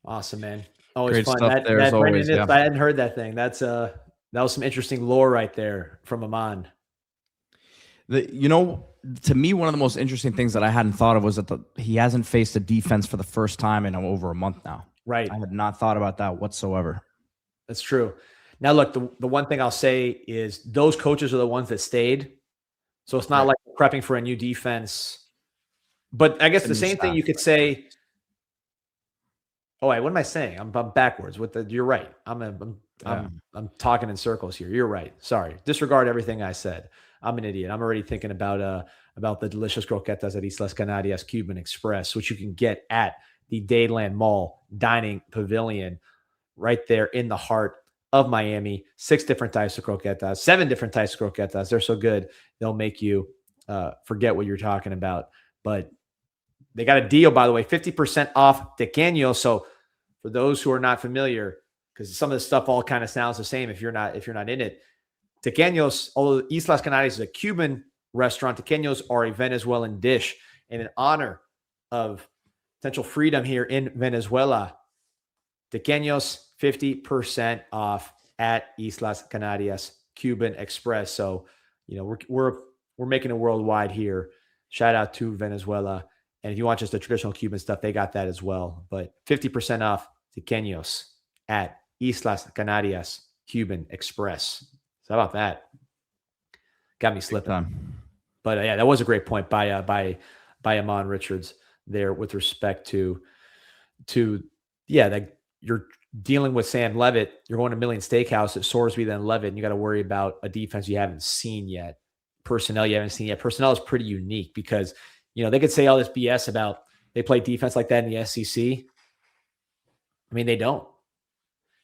Awesome, man. Always Great fun. stuff That there as Brandon always. Nips, Yeah. I hadn't heard that thing. That was some interesting lore right there from Amon. To me, one of the most interesting things that I hadn't thought of was that he hasn't faced a defense for the first time in over a month now. Right. I had not thought about that whatsoever. That's true. Now, look, the one thing I'll say is those coaches are the ones that stayed. So it's not like prepping for a new defense. But I guess the same thing you could say. Oh, wait, what am I saying? I'm backwards. You're right. I'm talking in circles here. You're right. Sorry. Disregard everything I said. I'm an idiot. I'm already thinking about the delicious croquetas at Islas Canarias Cuban Express, which you can get at the Dayland Mall Dining Pavilion right there in the heart of Miami. 6 different types of croquetas, 7 different types of croquetas. They're so good, they'll make you forget what you're talking about. But they got a deal, by the way, 50% off tequeño. So for those who are not familiar, because some of the stuff all kind of sounds the same if you're not in it. Tequeños, although Islas Canarias is a Cuban restaurant, tequeños are a Venezuelan dish. And in honor of potential freedom here in Venezuela, tequeños 50% off at Islas Canarias Cuban Express. So, we're making it worldwide here. Shout out to Venezuela. And if you want just the traditional Cuban stuff, they got that as well. But 50% off tequeños at Islas Canarias Cuban Express. So how about that? Got me slipping. But yeah, that was a great point by Amon Richards there with respect to that you're dealing with Sam Levitt. You're going to Million Steakhouse at Sorsby, then Levitt, and you got to worry about a defense you haven't seen yet, personnel you haven't seen yet. Personnel is pretty unique because they could say all this BS about they play defense like that in the SEC. I mean, they don't.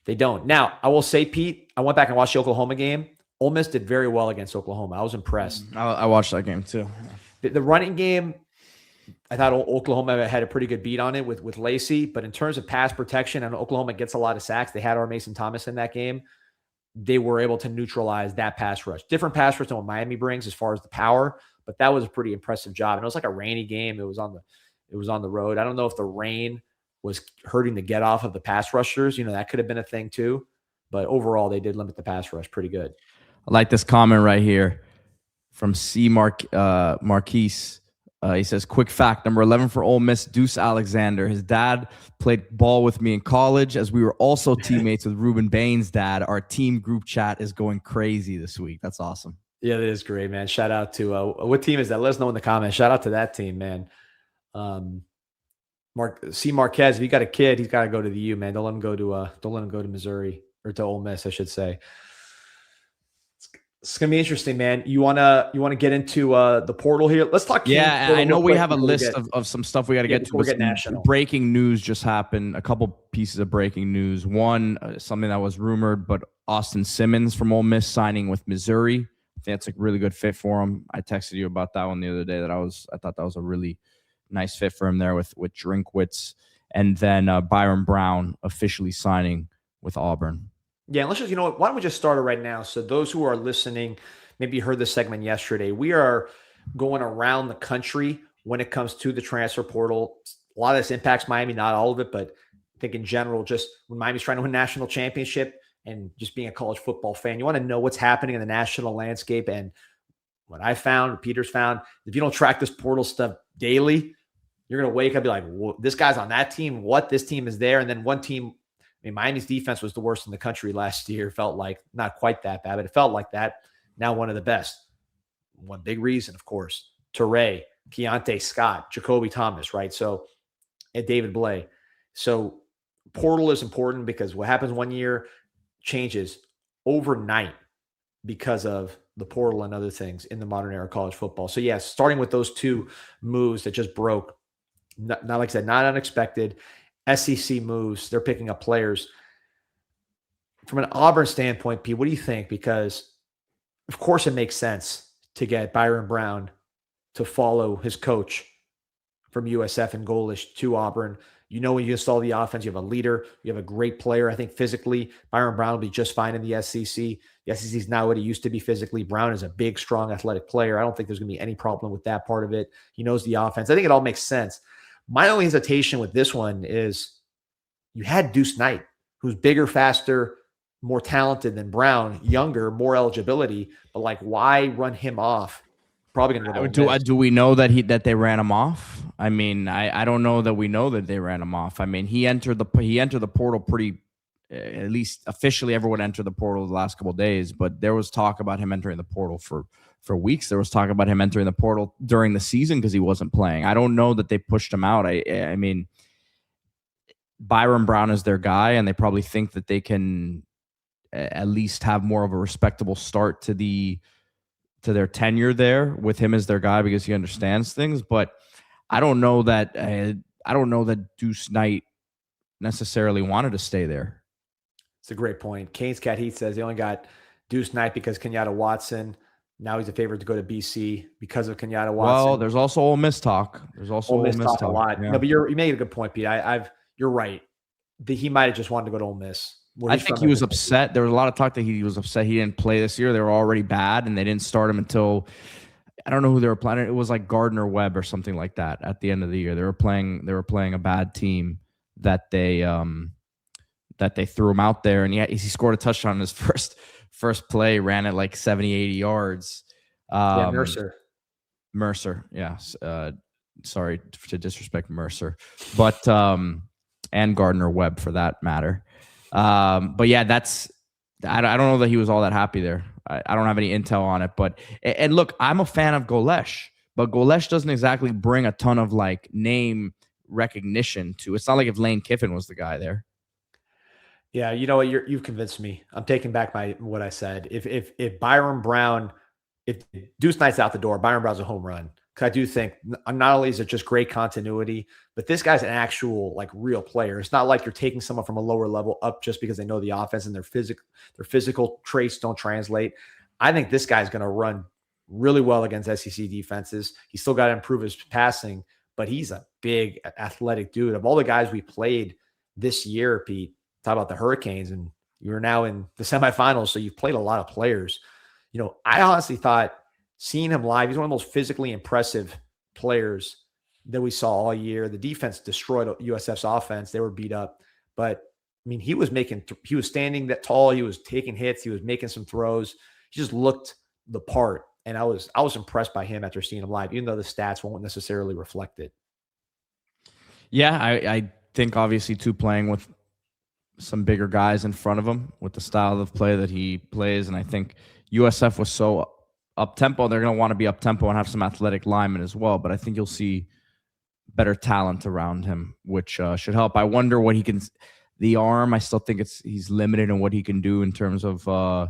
They don't. Now, I will say, Pete, I went back and watched the Oklahoma game. Ole Miss did very well against Oklahoma. I was impressed. I watched that game too. The running game, I thought Oklahoma had a pretty good beat on it with Lacey. But in terms of pass protection, and Oklahoma gets a lot of sacks. They had our Mason Thomas in that game. They were able to neutralize that pass rush. Different pass rush than what Miami brings as far as the power. But that was a pretty impressive job. And it was like a rainy game. It was on the road. I don't know if the rain was hurting the get off of the pass rushers. That could have been a thing too. But overall, they did limit the pass rush pretty good. I like this comment right here from Marquise. He says, quick fact, number 11 for Ole Miss, Deuce Alexander. His dad played ball with me in college as we were also teammates with Ruben Bain's dad. Our team group chat is going crazy this week. That's awesome. Yeah, it is great, man. Shout out to what team is that? Let us know in the comments. Shout out to that team, man. Marquez, if you got a kid, he's got to go to the U, man. Don't let him go to Missouri or to Ole Miss, I should say. It's gonna be interesting, man. You wanna get into the portal here? Let's talk. Yeah, I know we have a list of some stuff we got to get to. National breaking news just happened. A couple pieces of breaking news. One, something that was rumored, but Austin Simmons from Ole Miss signing with Missouri. I think that's a really good fit for him. I texted you about that one the other day. I thought that was a really nice fit for him there with Drinkwitz, and then Byron Brown officially signing with Auburn. Yeah, let's just, why don't we just start it right now? So those who are listening, maybe you heard this segment yesterday. We are going around the country when it comes to the transfer portal. A lot of this impacts Miami, not all of it, but I think in general, just when Miami's trying to win a national championship and just being a college football fan, you want to know what's happening in the national landscape. And what I found, Peter's found, if you don't track this portal stuff daily, you're going to wake up and be like, this guy's on that team. What? This team is there. And then one team, Miami's defense was the worst in the country last year. Felt like not quite that bad, but it felt like that. Now one of the best. One big reason, of course, Teray, Keontae Scott, Jacoby Thomas, right? So, and David Blay. So portal is important because what happens one year changes overnight because of the portal and other things in the modern era of college football. So yes, starting with those two moves that just broke, not like I said, not unexpected. SEC moves, they're picking up players. From an Auburn standpoint, Pete, what do you think? Because, of course, it makes sense to get Byron Brown to follow his coach from USF and Golish to Auburn. When you install the offense, you have a leader, you have a great player. I think physically, Byron Brown will be just fine in the SEC. The SEC is not what he used to be physically. Brown is a big, strong, athletic player. I don't think there's going to be any problem with that part of it. He knows the offense. I think it all makes sense. My only hesitation with this one is you had Deuce Knight, who's bigger, faster, more talented than Brown, younger, more eligibility. But like, why run him off? Probably going to go to Ole Miss. Do we know that they ran him off? I mean, I don't know that we know that they ran him off. I mean, he entered the portal pretty, at least officially everyone entered the portal the last couple of days, but there was talk about him entering the portal for weeks. There was talk about him entering the portal during the season because he wasn't playing. I don't know that they pushed him out. I mean, Byron Brown is their guy, and they probably think that they can at least have more of a respectable start to their tenure there with him as their guy because he understands things. But I don't know that Deuce Knight necessarily wanted to stay there. It's a great point. Canes Cat Heat says they only got Deuce Knight because Kenyatta Watson. Now he's a favorite to go to BC because of Kenyatta Watson. Well, there's also Ole Miss talk. There's also Ole Miss talk a lot. Yeah. No, but you made a good point, Pete. You're right. He might have just wanted to go to Ole Miss. I think he was upset. There was a lot of talk that he was upset he didn't play this year. They were already bad, and they didn't start him until I don't know who they were playing. It was like Gardner Webb or something like that at the end of the year. They were playing a bad team that they threw him out there, and he scored a touchdown in his first play, ran it like 70, 80 yards. Mercer. Yes. Sorry to disrespect Mercer, but and Gardner Webb for that matter. But yeah, I don't know that he was all that happy there. I don't have any intel on it, but and look, I'm a fan of Golesh, but Golesh doesn't exactly bring a ton of like name recognition to. It's not like if Lane Kiffin was the guy there. Yeah, you know what? You've convinced me. I'm taking back what I said. If Byron Brown, if Deuce Knight's out the door, Byron Brown's a home run. Because I do think not only is it just great continuity, but this guy's an actual like real player. It's not like you're taking someone from a lower level up just because they know the offense and their physical traits don't translate. I think this guy's going to run really well against SEC defenses. He's still got to improve his passing, but he's a big athletic dude. Of all the guys we played this year, Pete, talk about the Hurricanes, and you're now in the semifinals, so you've played a lot of players. You know, I honestly thought seeing him live, he's one of the most physically impressive players that we saw all year. The defense destroyed USF's offense. They were beat up. But, I mean, he was standing that tall. He was taking hits. He was making some throws. He just looked the part. And I was impressed by him after seeing him live, even though the stats won't necessarily reflect it. Yeah, I think obviously too, playing with some bigger guys in front of him with the style of play that he plays. And I think USF was so up-tempo, they're going to want to be up-tempo and have some athletic linemen as well. But I think you'll see better talent around him, which should help. I wonder what he can – the arm, I still think he's limited in what he can do in terms of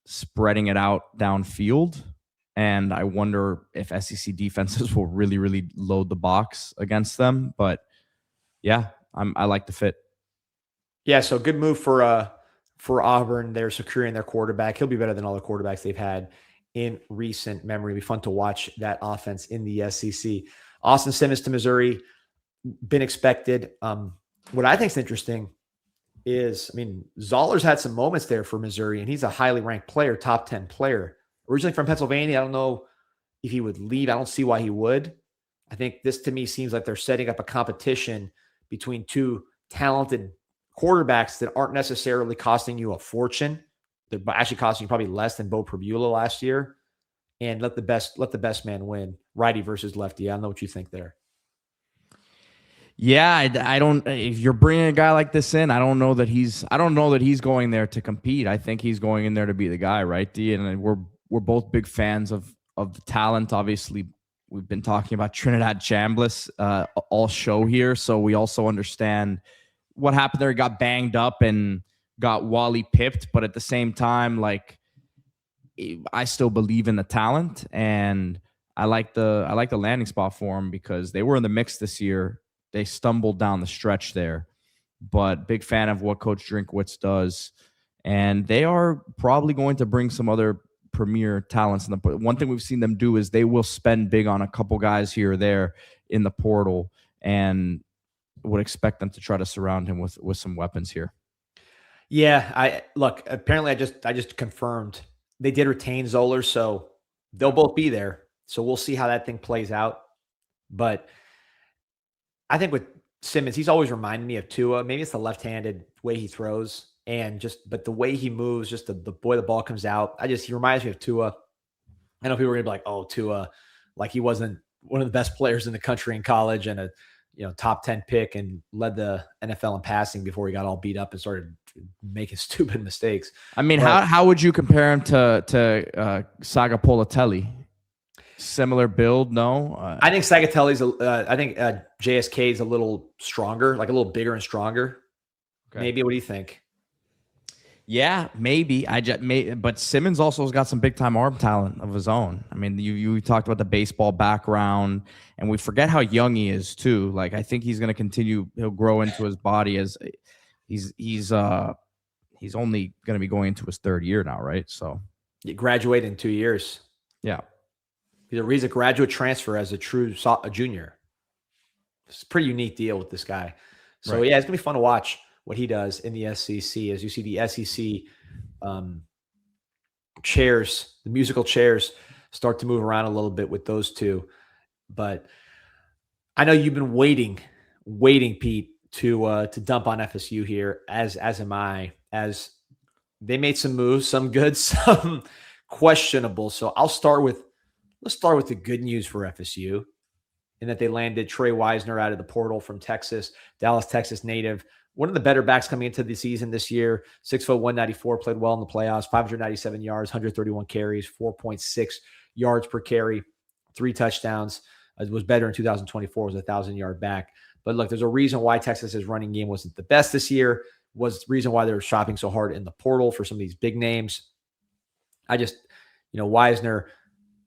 spreading it out downfield. And I wonder if SEC defenses will really, really load the box against them. But, yeah, I like the fit. Yeah, so good move for Auburn. They're securing their quarterback. He'll be better than all the quarterbacks they've had in recent memory. It'll be fun to watch that offense in the SEC. Austin Simmons to Missouri, been expected. What I think is interesting is, I mean, Zoller's had some moments there for Missouri, and he's a highly ranked player, top 10 player. Originally from Pennsylvania, I don't know if he would leave. I don't see why he would. I think this, to me, seems like they're setting up a competition between two talented quarterbacks that aren't necessarily costing you a fortune. They're actually costing you probably less than Bo Prabula last year. And let the best man win. Righty versus lefty. I don't know what you think there. Yeah, I don't. If you're bringing a guy like this in, I don't know that he's going there to compete. I think he's going in there to be the guy, right, D? And we're both big fans of the talent. Obviously, we've been talking about Trinidad Chambliss all show here, so we also understand what happened there. He got banged up and got Wally pipped, but at the same time, like, I still believe in the talent, and I like the landing spot for him because they were in the mix this year. They stumbled down the stretch there, but big fan of what Coach Drinkwitz does, and they are probably going to bring some other premier talents. One thing we've seen them do is they will spend big on a couple guys here or there in the portal, and would expect them to try to surround him with some weapons here. Yeah, apparently I just confirmed they did retain Zoller, so they'll both be there. So we'll see how that thing plays out. But I think with Simmons, he's always reminded me of Tua. Maybe it's the left-handed way he throws but the way he moves, just the way the ball comes out. He reminds me of Tua. I know people are gonna be like, oh, Tua, like he wasn't one of the best players in the country in college and a top 10 pick and led the NFL in passing before he got all beat up and started making stupid mistakes. I mean, how would you compare him to Sagapolatelli? Similar build? No, I think Sagatelli's. I think JSK is a little stronger, like a little bigger and stronger. Okay. Maybe. What do you think? Yeah, maybe. But Simmons also has got some big time arm talent of his own. I mean, you talked about the baseball background, and we forget how young he is too. Like, I think he's going to continue. He'll grow into his body as he's only going to be going into his third year now, right? So you graduate in 2 years. Yeah. He's a graduate transfer as a junior. It's a pretty unique deal with this guy. So, right. Yeah, it's going to be fun to watch what he does in the SEC. As you see the SEC chairs, the musical chairs, start to move around a little bit with those two. But I know you've been waiting, Pete, to dump on FSU here, as am I, as they made some moves, some good, some questionable. So let's start with the good news for FSU, in that they landed Trey Wisner out of the portal from Texas, Dallas, Texas native. One of the better backs coming into the season this year. 6'1", 194, played well in the playoffs, 597 yards, 131 carries, 4.6 yards per carry, 3 touchdowns. It was better in 2024, was a 1,000-yard back. But look, there's a reason why Texas's running game wasn't the best this year, was the reason why they were shopping so hard in the portal for some of these big names. Wisner,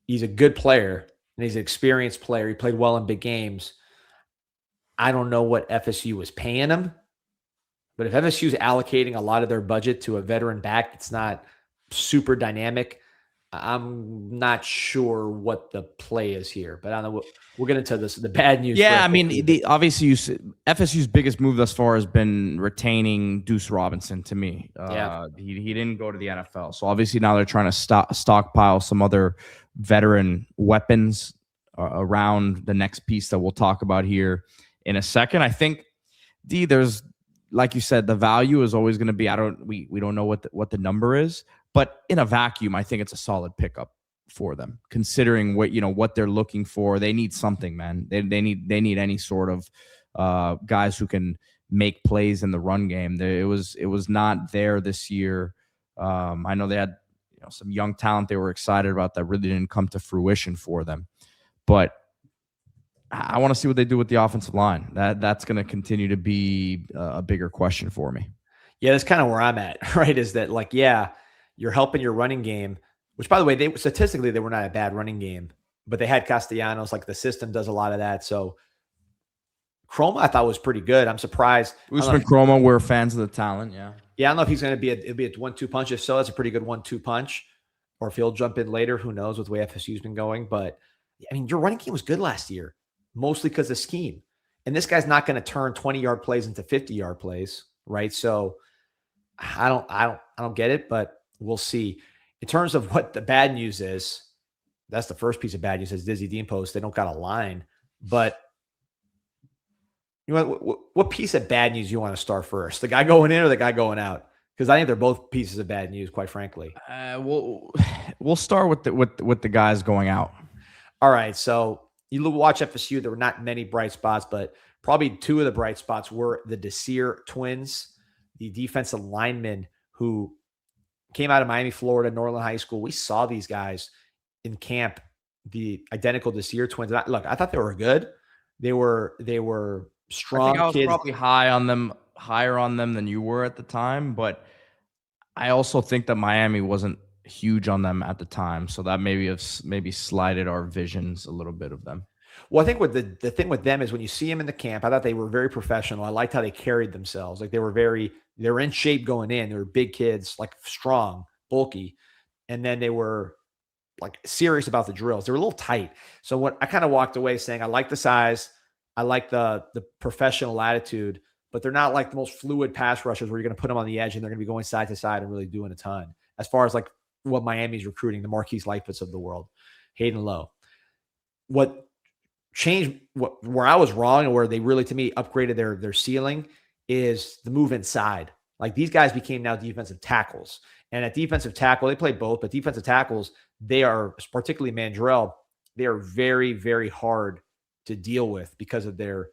he's a good player, and he's an experienced player. He played well in big games. I don't know what FSU was paying him, but if FSU is allocating a lot of their budget to a veteran back, it's not super dynamic. I'm not sure what the play is here, but I don't know. We'll get into this. The bad news. Yeah, I mean, obviously, FSU's biggest move thus far has been retaining Deuce Robinson. To me, he didn't go to the NFL, so obviously now they're trying to stockpile some other veteran weapons around the next piece that we'll talk about here in a second. I think, there's, like you said, the value is always going to be, we don't know what the number is, but in a vacuum, I think it's a solid pickup for them, considering what they're looking for. They need something, man. They need any sort of guys who can make plays in the run game. It was not there this year. I know they had some young talent they were excited about that really didn't come to fruition for them, but I want to see what they do with the offensive line. That's going to continue to be a bigger question for me. Yeah, that's kind of where I'm at, right? Is that you're helping your running game, which, by the way, statistically they were not a bad running game, but they had Castellanos. Like, the system does a lot of that. So Chroma, I thought, was pretty good. I'm surprised. Usman Chroma, we're fans of the talent. Yeah. Yeah, I don't know if he's going to be it'll be a 1-2 punch. If so, that's a pretty good 1-2 punch. Or if he'll jump in later, who knows with the way FSU's been going. But I mean, your running game was good last year, mostly because of scheme. And this guy's not going to turn 20-yard plays into 50-yard plays, right? So I don't get it, but we'll see. In terms of what the bad news is, that's the first piece of bad news. As Dizzy Dean posts, they don't got a line. But what piece of bad news you want to start first? The guy going in or the guy going out? Because I think they're both pieces of bad news, quite frankly. We'll start with the guys going out. All right. So you watch FSU. There were not many bright spots, but probably 2 of the bright spots were the Desir twins, the defensive linemen who came out of Miami, Florida, Norland High School. We saw these guys in camp, the identical Desir twins. And I thought they were good. They were strong. I think I was kids. Probably higher on them than you were at the time, but I also think that Miami wasn't huge on them at the time, so that maybe slighted our visions a little bit of them. Well, I think the thing with them is when you see them in the camp, I thought they were very professional. I liked how they carried themselves. Like, they were in shape going in. They were big kids, like strong, bulky, and then they were like serious about the drills. They were a little tight. So what I kind of walked away saying, I like the size, I like the professional attitude, but they're not like the most fluid pass rushers where you're going to put them on the edge and they're going to be going side to side and really doing a ton. As far as like what Miami's recruiting, the Marquise Lightfoots of the world, Hayden Lowe. What changed where I was wrong and where they really, to me, upgraded their ceiling is the move inside. Like these guys became now defensive tackles. And at defensive tackle, they play both, but defensive tackles, they are, particularly Mandrell, they are very, very hard to deal with because of their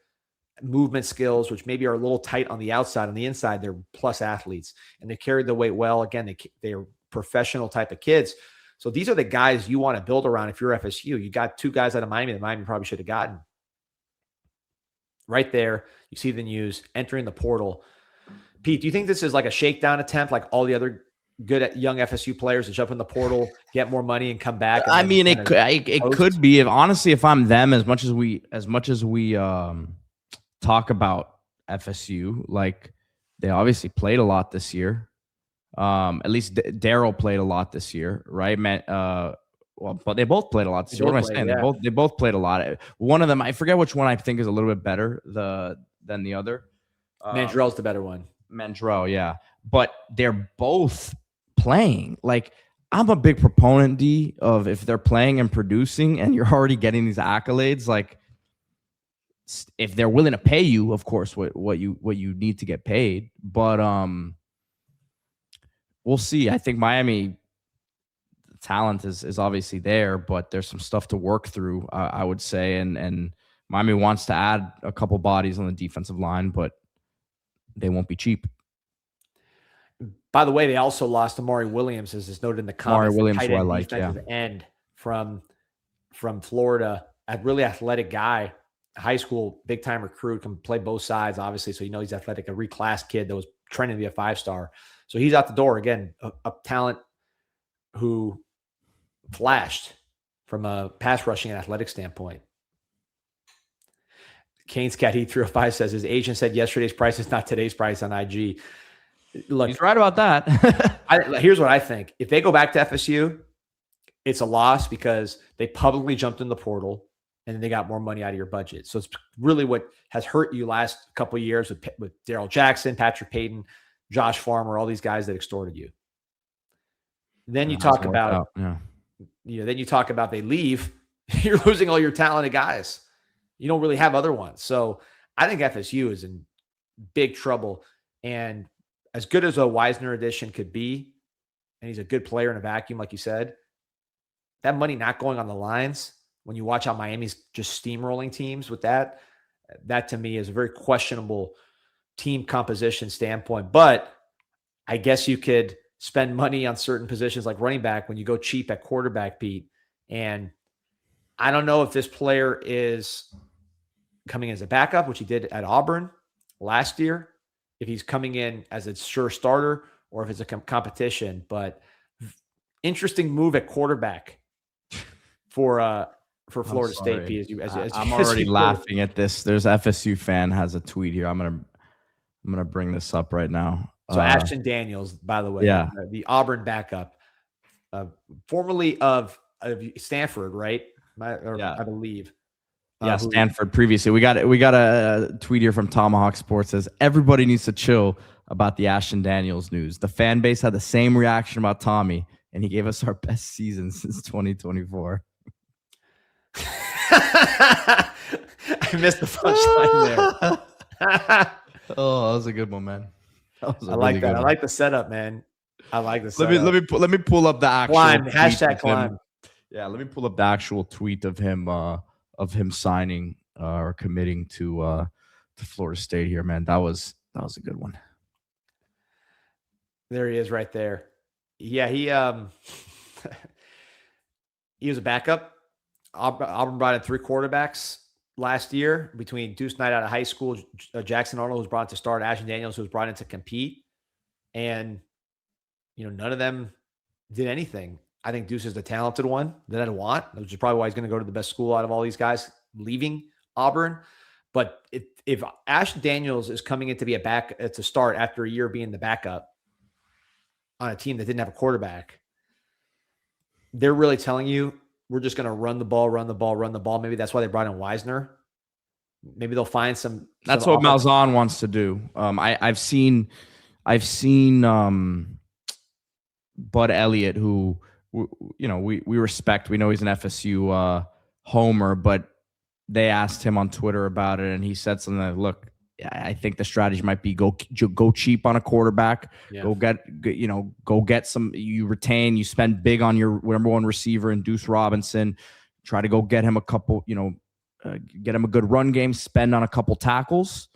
movement skills, which maybe are a little tight on the outside. On the inside, they're plus athletes, and they carry the weight well. Again, they are professional type of kids. So these are the guys you want to build around if you're FSU. You got 2 guys out of Miami that Miami probably should have gotten. Right there, you see the news, entering the portal. Pete, do you think this is like a shakedown attempt like all the other good young FSU players to jump in the portal, get more money, and come back? I mean, it could be. If I'm them, as much as we talk about FSU, like they obviously played a lot this year. At least Daryl played a lot this year, right? Well, but they both played a lot this year. What am I saying? Yeah. They both played a lot. One of them, I forget which one I think is a little bit better than the other. Mandrell's the better one. Mandrell, yeah. But they're both playing. Like, I'm a big proponent, D, of if they're playing and producing and you're already getting these accolades, like if they're willing to pay you, of course, what you need to get paid. But we'll see. I think Miami talent is obviously there, but there's some stuff to work through, I would say. And Miami wants to add a couple bodies on the defensive line, but they won't be cheap. By the way, they also lost Amari Williams, as is noted in the comments. Amari Williams, who I like, yeah. End from Florida, a really athletic guy, high school, big-time recruit, can play both sides, obviously, so he's athletic, a reclassed kid that was training to be a 5-star. So he's out the door. Again, a talent who flashed from a pass rushing and athletic standpoint. Canes Cat E305 says his agent said yesterday's price is not today's price on IG. Look, he's right about that. Here's what I think. If they go back to FSU, it's a loss because they publicly jumped in the portal and then they got more money out of your budget. So it's really what has hurt you last couple of years with Daryl Jackson, Patrick Payton, Josh Farmer, all these guys that extorted you. Then you talk about, then you talk about they leave, you're losing all your talented guys. You don't really have other ones. So I think FSU is in big trouble. And as good as a Wisner addition could be, and he's a good player in a vacuum, like you said, that money not going on the lines, when you watch how Miami's just steamrolling teams with that to me is a very questionable team composition standpoint. But I guess you could spend money on certain positions like running back when you go cheap at quarterback, Pete. And I don't know if this player is coming as a backup, which he did at Auburn last year, if he's coming in as a sure starter or if it's a competition. But interesting move at quarterback for Florida State, Pete. I'm already laughing at this. There's FSU fan has a tweet here. I'm gonna bring this up right now. So Ashton Daniels, by the way, the Auburn backup, formerly of Stanford, right? I believe. Stanford previously. We got a tweet here from Tomahawk Sports says everybody needs to chill about the Ashton Daniels news. The fan base had the same reaction about Tommy, and he gave us our best season since 2024. I missed the punchline there. Oh, that was a good one, man. I like that. I like the setup, man. I like the setup. Let me pull up the actual climb. Hashtag climb. Yeah, let me pull up the actual tweet of him signing or committing to Florida State here, man. That was a good one. There he is, right there. Yeah, he he was a backup. Auburn brought in 3 quarterbacks last year between Deuce Knight out of high school, Jackson Arnold, who was brought in to start, Ashton Daniels, who was brought in to compete. And, none of them did anything. I think Deuce is the talented one that I'd want, which is probably why he's going to go to the best school out of all these guys leaving Auburn. But if Ashton Daniels is coming in to be to start after a year being the backup on a team that didn't have a quarterback, they're really telling you, we're just going to run the ball. Maybe that's why they brought in Wisner. Maybe they'll find some. That's what Malzahn wants to do. I've seen Bud Elliott, who we respect. We know he's an FSU homer, but they asked him on Twitter about it, and he said something like, look, I think the strategy might be go cheap on a quarterback, go get some, you retain, you spend big on your number one receiver and Deuce Robinson, try to go get him a couple, get him a good run game, spend on a couple tackles,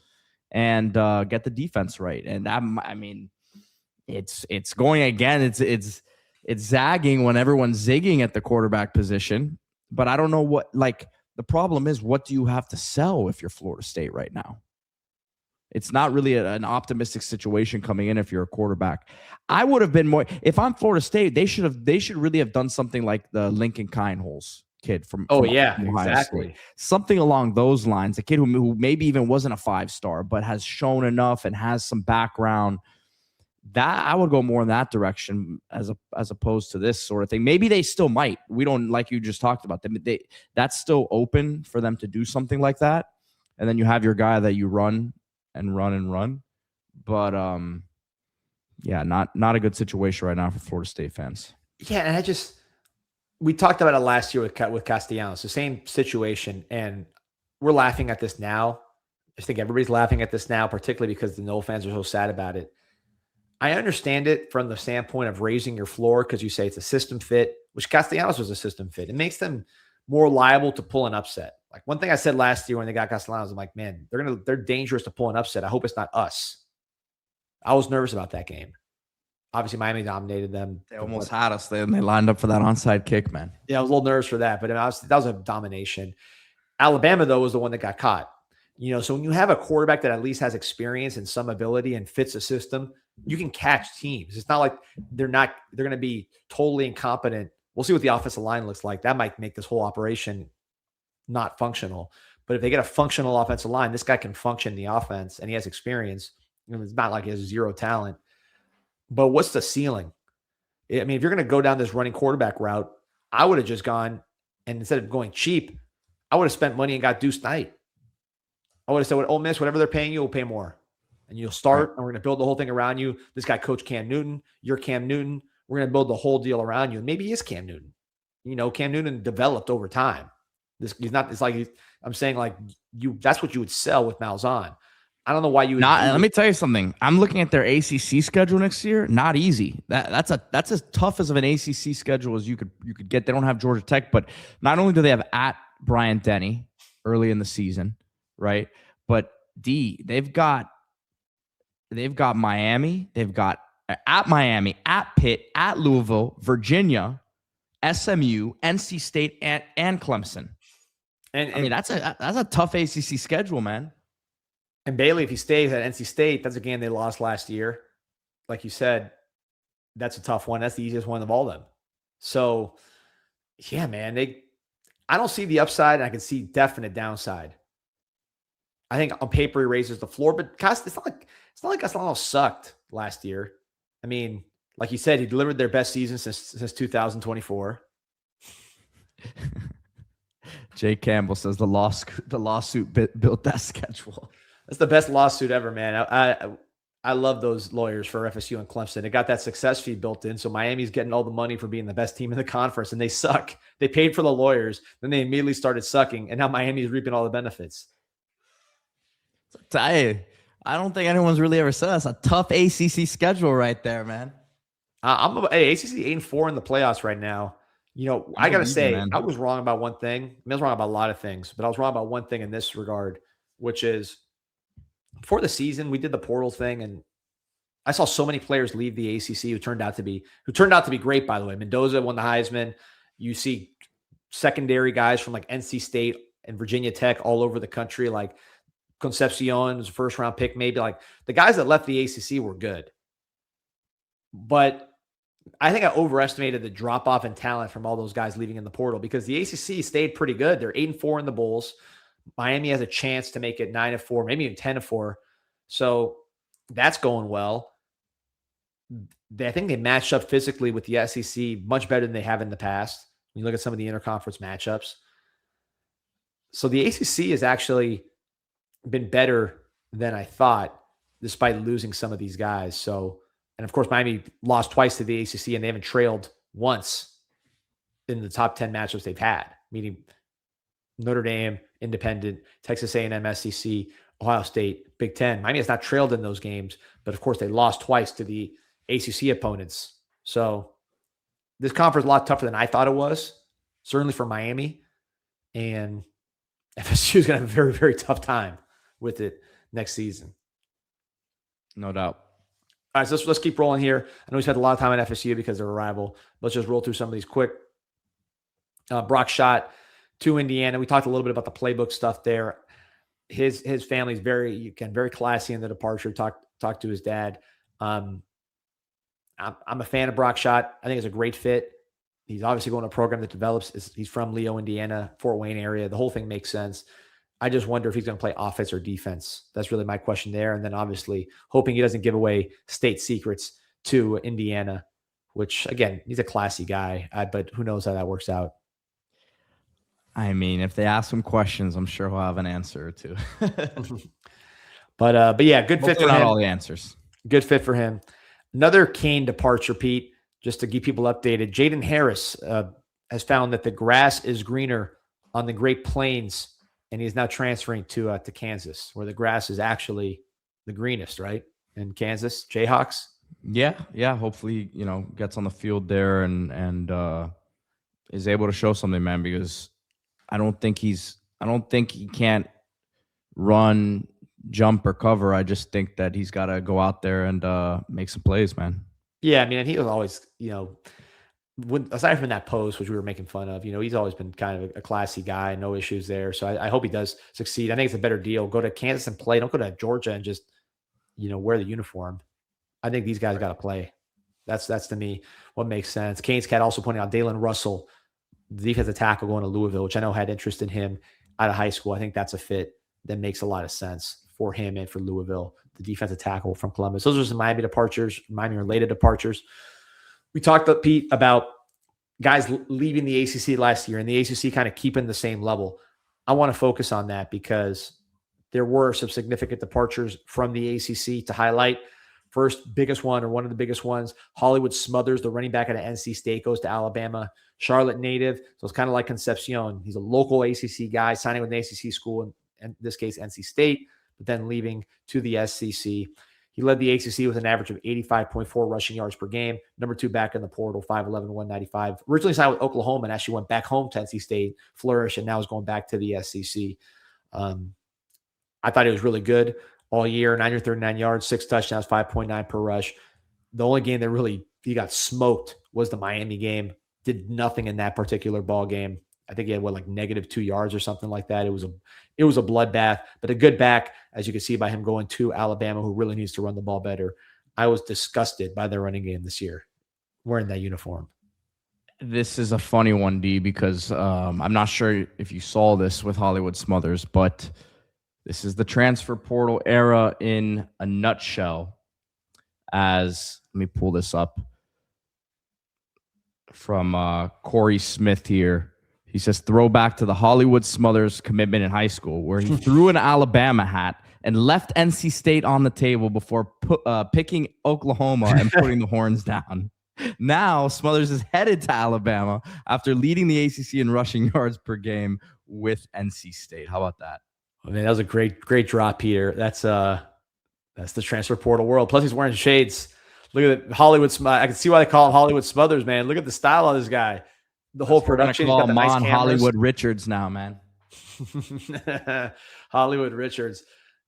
and get the defense right. And I mean, it's going again. It's zagging when everyone's zigging at the quarterback position, but I don't know what, like, the problem is, what do you have to sell if you're Florida State right now? It's not really an optimistic situation coming in if you're a quarterback. I would have been more, if I'm Florida State, they should really have done something like the Lincoln Kineholz kid from Ohio exactly State. Something along those lines. A kid who maybe even wasn't a 5-star, but has shown enough and has some background. That I would go more in that direction as opposed to this sort of thing. Maybe they still might. We don't, like you just talked about them. That's still open for them to do something like that. And then you have your guy that you run and run and run. But yeah, not a good situation right now for Florida State fans. Yeah, and we talked about it last year with Castellanos, the same situation, and we're laughing at this now. I think everybody's laughing at this now, particularly because the Noel fans are so sad about it. I understand it from the standpoint of raising your floor because you say it's a system fit, which Castellanos was a system fit. It makes them more liable to pull an upset. Like one thing I said last year when they got Castellanos, I'm like, man, they're dangerous to pull an upset. I hope it's not us. I was nervous about that game. Obviously, Miami dominated them. They almost had us. They lined up for that onside kick, man. Yeah, I was a little nervous for that, but that was a domination. Alabama, though, was the one that got caught. So when you have a quarterback that at least has experience and some ability and fits a system, you can catch teams. It's not like they're going to be totally incompetent. We'll see what the offensive line looks like. That might make this whole operation not functional. But if they get a functional offensive line, this guy can function in the offense and he has experience. It's not like he has zero talent. But what's the ceiling? I mean, if you're going to go down this running quarterback route, I would have just gone, and instead of going cheap, I would have spent money and got Deuce Knight. I would have said, Ole Miss, whatever they're paying you, we'll pay more. And you'll start, and we're going to build the whole thing around you. This guy, Coach Cam Newton, you're Cam Newton. We're going to build the whole deal around you. And maybe he is Cam Newton. Cam Newton developed over time. I'm saying like that's what you would sell with Malzahn. I don't know why you would not. Let me tell you something. I'm looking at their ACC schedule next year. Not easy. That's as tough as of an ACC schedule as you could get. They don't have Georgia Tech, but not only do they have at Bryant-Denny early in the season, right? But they've got Miami. They've got at Miami, at Pitt, at Louisville, Virginia, SMU, NC State, and Clemson. And I mean that's a tough ACC schedule, man. And Bailey, if he stays at NC State, that's a game they lost last year. Like you said, that's a tough one. That's the easiest one of all of them. So, yeah, man, I don't see the upside, and I can see definite downside. I think on paper he raises the floor, but it's not like Castellanos sucked last year. I mean, like you said, he delivered their best season since 2024. Jay Campbell says the lawsuit built that schedule. That's the best lawsuit ever, man. I love those lawyers for FSU and Clemson. They got that success fee built in, so Miami's getting all the money for being the best team in the conference, and they suck. They paid for the lawyers, then they immediately started sucking, and now Miami's reaping all the benefits. I don't think anyone's really ever said that's a tough ACC schedule right there, man. ACC 8-4 in the playoffs right now. I got to say, man. I was wrong about one thing. I was wrong about a lot of things, but I was wrong about one thing in this regard, which is before the season, we did the portal thing, and I saw so many players leave the ACC who turned out to be great, by the way. Mendoza won the Heisman. You see secondary guys from like NC State and Virginia Tech all over the country, like Concepcion was a first-round pick, maybe. Like the guys that left the ACC were good. But I think I overestimated the drop-off in talent from all those guys leaving in the portal because the ACC stayed pretty good. They're 8-4 in the Bulls. Miami has a chance to make it 9-4, maybe even 10-4. So that's going well. I think they matched up physically with the SEC much better than they have in the past. When you look at some of the interconference matchups. So the ACC has actually been better than I thought, despite losing some of these guys. So, and of course, Miami lost twice to the ACC, and they haven't trailed once in the top 10 matchups they've had, meaning Notre Dame, Independent, Texas A&M, SEC, Ohio State, Big Ten. Miami has not trailed in those games, but of course they lost twice to the ACC opponents. So this conference is a lot tougher than I thought it was, certainly for Miami. And FSU is going to have a very, very tough time with it next season. No doubt. All right, so let's keep rolling here. I know we spent a lot of time at FSU because they're a rival. Let's just roll through some of these quick. Brock Schott to Indiana. We talked a little bit about the playbook stuff there. His family's very classy in the departure. Talk to his dad. I'm a fan of Brock Schott. I think it's a great fit. He's obviously going to a program that develops. He's from Leo, Indiana, Fort Wayne area. The whole thing makes sense. I just wonder if he's going to play offense or defense. That's really my question there. And then obviously hoping he doesn't give away state secrets to Indiana, which again, he's a classy guy, but who knows how that works out. I mean, if they ask him questions, I'm sure he'll have an answer or two. But yeah, good fit for him. Not all the answers. Good fit for him. Another Kane departure, Pete, just to keep people updated. Jaden Harris has found that the grass is greener on the Great Plains, and he's now transferring to Kansas, where the grass is actually the greenest, right? In Kansas, Jayhawks. Yeah. Hopefully, gets on the field there and is able to show something, man. Because I don't think he can't run, jump, or cover. I just think that he's got to go out there and make some plays, man. Yeah, I mean, and he was always, aside from that post, which we were making fun of, he's always been kind of a classy guy, no issues there. So I hope he does succeed. I think it's a better deal. Go to Kansas and play. Don't go to Georgia and just, wear the uniform. I think these guys got to play. That's to me what makes sense. Kane's Cat also pointing out Dalen Russell, the defensive tackle going to Louisville, which I know had interest in him out of high school. I think that's a fit that makes a lot of sense for him and for Louisville, the defensive tackle from Columbus. Those are some Miami departures, Miami-related departures. We talked, Pete, about guys leaving the ACC last year and the ACC kind of keeping the same level. I want to focus on that because there were some significant departures from the ACC to highlight. First biggest one, or one of the biggest ones, Hollywood Smothers, the running back at NC State, goes to Alabama. Charlotte native, so it's kind of like Concepcion. He's a local ACC guy signing with an ACC school, and in this case, NC State, but then leaving to the SEC. He led the ACC with an average of 85.4 rushing yards per game. Number 2 back in the portal, 5'11", 195. Originally signed with Oklahoma and actually went back home to NC State, flourished, and now is going back to the SEC. I thought he was really good all year, 939 yards, 6 touchdowns, 5.9 per rush. The only game that really he got smoked was the Miami game. Did nothing in that particular ball game. I think he had -2 yards or something like that. It was a bloodbath, but a good back, as you can see by him going to Alabama, who really needs to run the ball better. I was disgusted by their running game this year, wearing that uniform. This is a funny one, D, because I'm not sure if you saw this with Hollywood Smothers, but this is the transfer portal era in a nutshell. Let me pull this up from Corey Smith here. He says, throwback to the Hollywood Smothers commitment in high school, where he threw an Alabama hat and left NC State on the table before picking Oklahoma and putting the horns down. Now Smothers is headed to Alabama after leading the ACC in rushing yards per game with NC State. How about that? I mean, that was a great drop, Peter. That's the transfer portal world. Plus, he's wearing shades. Look at the Hollywood. I can see why they call him Hollywood Smothers, man. Look at the style of this guy. The whole production. Call him nice Hollywood Richards now, man. Hollywood Richards.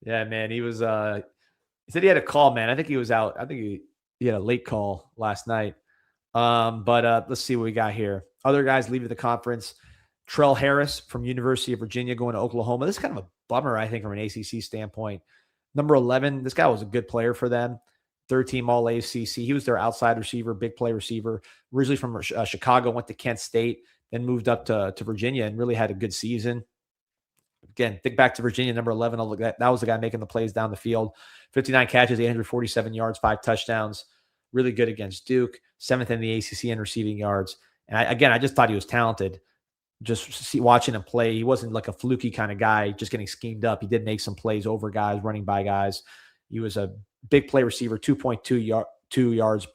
Yeah, man. He was. He said he had a call, man. I think he was out. I think he had a late call last night. But let's see what we got here. Other guys leaving the conference. Trell Harris from University of Virginia going to Oklahoma. This is kind of a bummer, I think, from an ACC standpoint. Number 11, this guy was a good player for them. Third-team All-ACC. He was their outside receiver, big play receiver. Originally from Chicago, went to Kent State, then moved up to Virginia and really had a good season. Again, think back to Virginia, number 11. That was the guy making the plays down the field. 59 catches, 847 yards, 5 touchdowns. Really good against Duke. 7th in the ACC in receiving yards. And I just thought he was talented. Just watching him play, he wasn't like a fluky kind of guy, just getting schemed up. He did make some plays over guys, running by guys. He was a big play receiver, 2.2 yards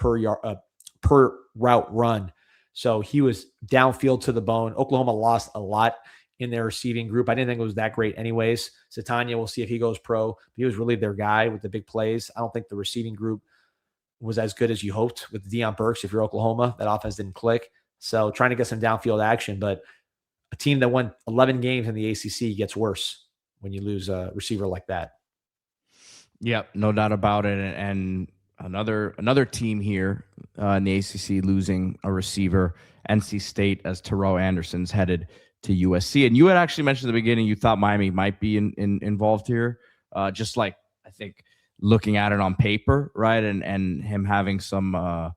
per route run. So he was downfield to the bone. Oklahoma lost a lot in their receiving group. I didn't think it was that great anyways. Satanya, we'll see if he goes pro. He was really their guy with the big plays. I don't think the receiving group was as good as you hoped with Deion Burks. If you're Oklahoma, that offense didn't click. So trying to get some downfield action, but a team that won 11 games in the ACC gets worse when you lose a receiver like that. Yep, no doubt about it. And another team here in the ACC losing a receiver, NC State, as Terrell Anderson's headed to USC. And you had actually mentioned at the beginning you thought Miami might be involved here, just like I think looking at it on paper, right, and him having some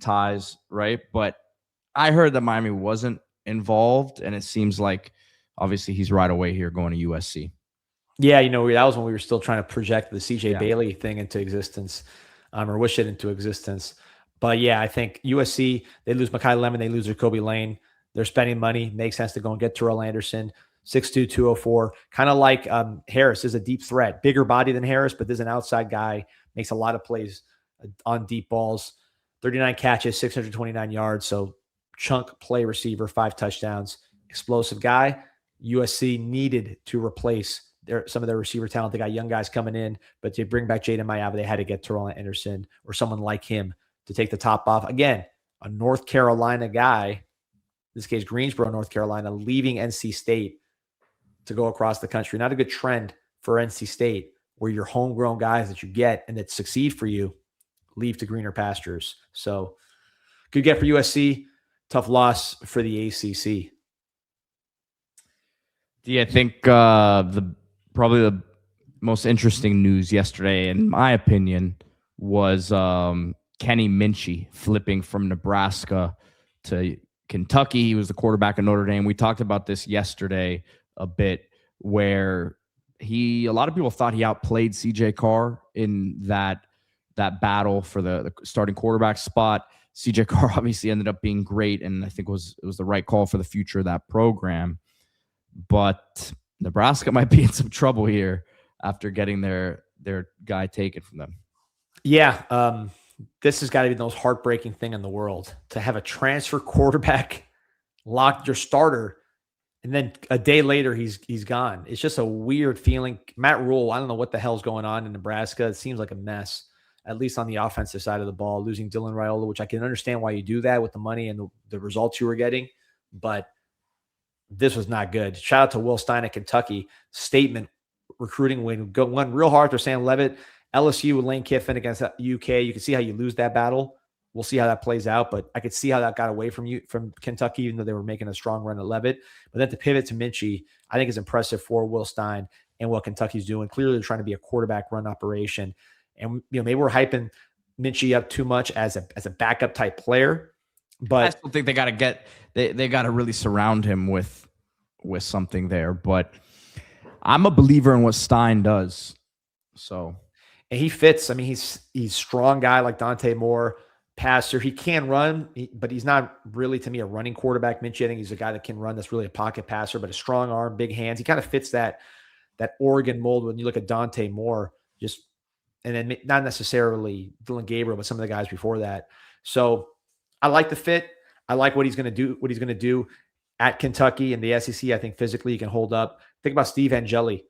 ties, right. But I heard that Miami wasn't involved, and it seems like obviously he's right away here going to USC. Yeah, that was when we were still trying to project the CJ Bailey thing into existence, or wish it into existence. But yeah, I think USC, they lose Mekhi Lemon, they lose their Kobe Lane. They're spending money. Makes sense to go and get Terrell Anderson, 6'2", 204. Kind of like Harris is a deep threat. Bigger body than Harris, but there's an outside guy. Makes a lot of plays on deep balls. 39 catches, 629 yards. So chunk play receiver, 5 touchdowns. Explosive guy. USC needed to replace some of their receiver talent. They got young guys coming in, but to bring back Jaden Mayava, they had to get Terrell Anderson or someone like him to take the top off. Again, a North Carolina guy, in this case, Greensboro, North Carolina, leaving NC State to go across the country. Not a good trend for NC State, where your homegrown guys that you get and that succeed for you leave to greener pastures. So good get for USC. Tough loss for the ACC. Yeah, I think probably the most interesting news yesterday, in my opinion, was Kenny Minchey flipping from Nebraska to Kentucky. He was the quarterback of Notre Dame. We talked about this yesterday a bit, where a lot of people thought he outplayed CJ Carr in that battle for the starting quarterback spot. CJ Carr obviously ended up being great, and I think it was the right call for the future of that program. But Nebraska might be in some trouble here after getting their guy taken from them. Yeah, this has got to be the most heartbreaking thing in the world, to have a transfer quarterback lock your starter, and then a day later he's gone. It's just a weird feeling. Matt Rule, I don't know what the hell's going on in Nebraska. It seems like a mess, at least on the offensive side of the ball. Losing Dylan Raiola, which I can understand why you do that with the money and the results you were getting, but this was not good. Shout out to Will Stein at Kentucky. Statement recruiting win. Went real hard for Sam Levitt. LSU with Lane Kiffin against UK. You can see how you lose that battle. We'll see how that plays out, but I could see how that got away from Kentucky, even though they were making a strong run at Levitt. But then to pivot to Minchey, I think is impressive for Will Stein and what Kentucky's doing. Clearly, they're trying to be a quarterback run operation, and maybe we're hyping Minchey up too much as a backup type player. But I still think they got to they got to really surround him with something there. But I'm a believer in what Stein does. So, and he fits. I mean, he's strong guy like Dante Moore, passer. He can run, but he's not really, to me, a running quarterback. Minchey, I think he's a guy that can run. That's really a pocket passer, but a strong arm, big hands. He kind of fits that Oregon mold when you look at Dante Moore. And then not necessarily Dylan Gabriel, but some of the guys before that. So I like the fit. I like what he's going to do at Kentucky and the SEC. I think physically he can hold up. Think about Steve Angeli.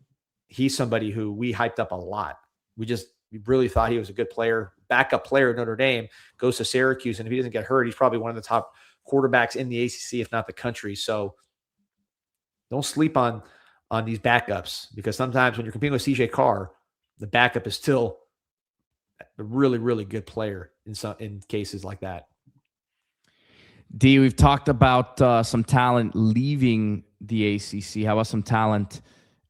He's somebody who we hyped up a lot. We really thought he was a good player, backup player at Notre Dame, goes to Syracuse, and if he doesn't get hurt, he's probably one of the top quarterbacks in the ACC, if not the country. So don't sleep on these backups, because sometimes when you're competing with CJ Carr, the backup is still a really, really good player in cases like that. D, we've talked about some talent leaving the ACC. How about some talent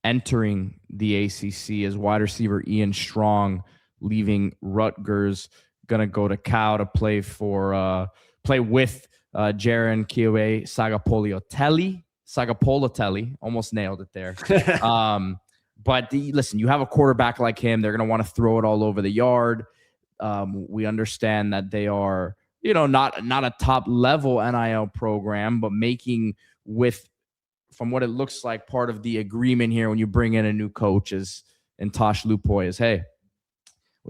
entering the ACC, as wide receiver Ian Strong leaving Rutgers, going to go to Cal to play with Jaron Kioe Sagapolotelli. Almost nailed it there. But listen, you have a quarterback like him. They're going to want to throw it all over the yard. We understand that they are, not a top level NIL program, but making from what it looks like, part of the agreement here when you bring in a new coach and Tosh Lupoy is, hey,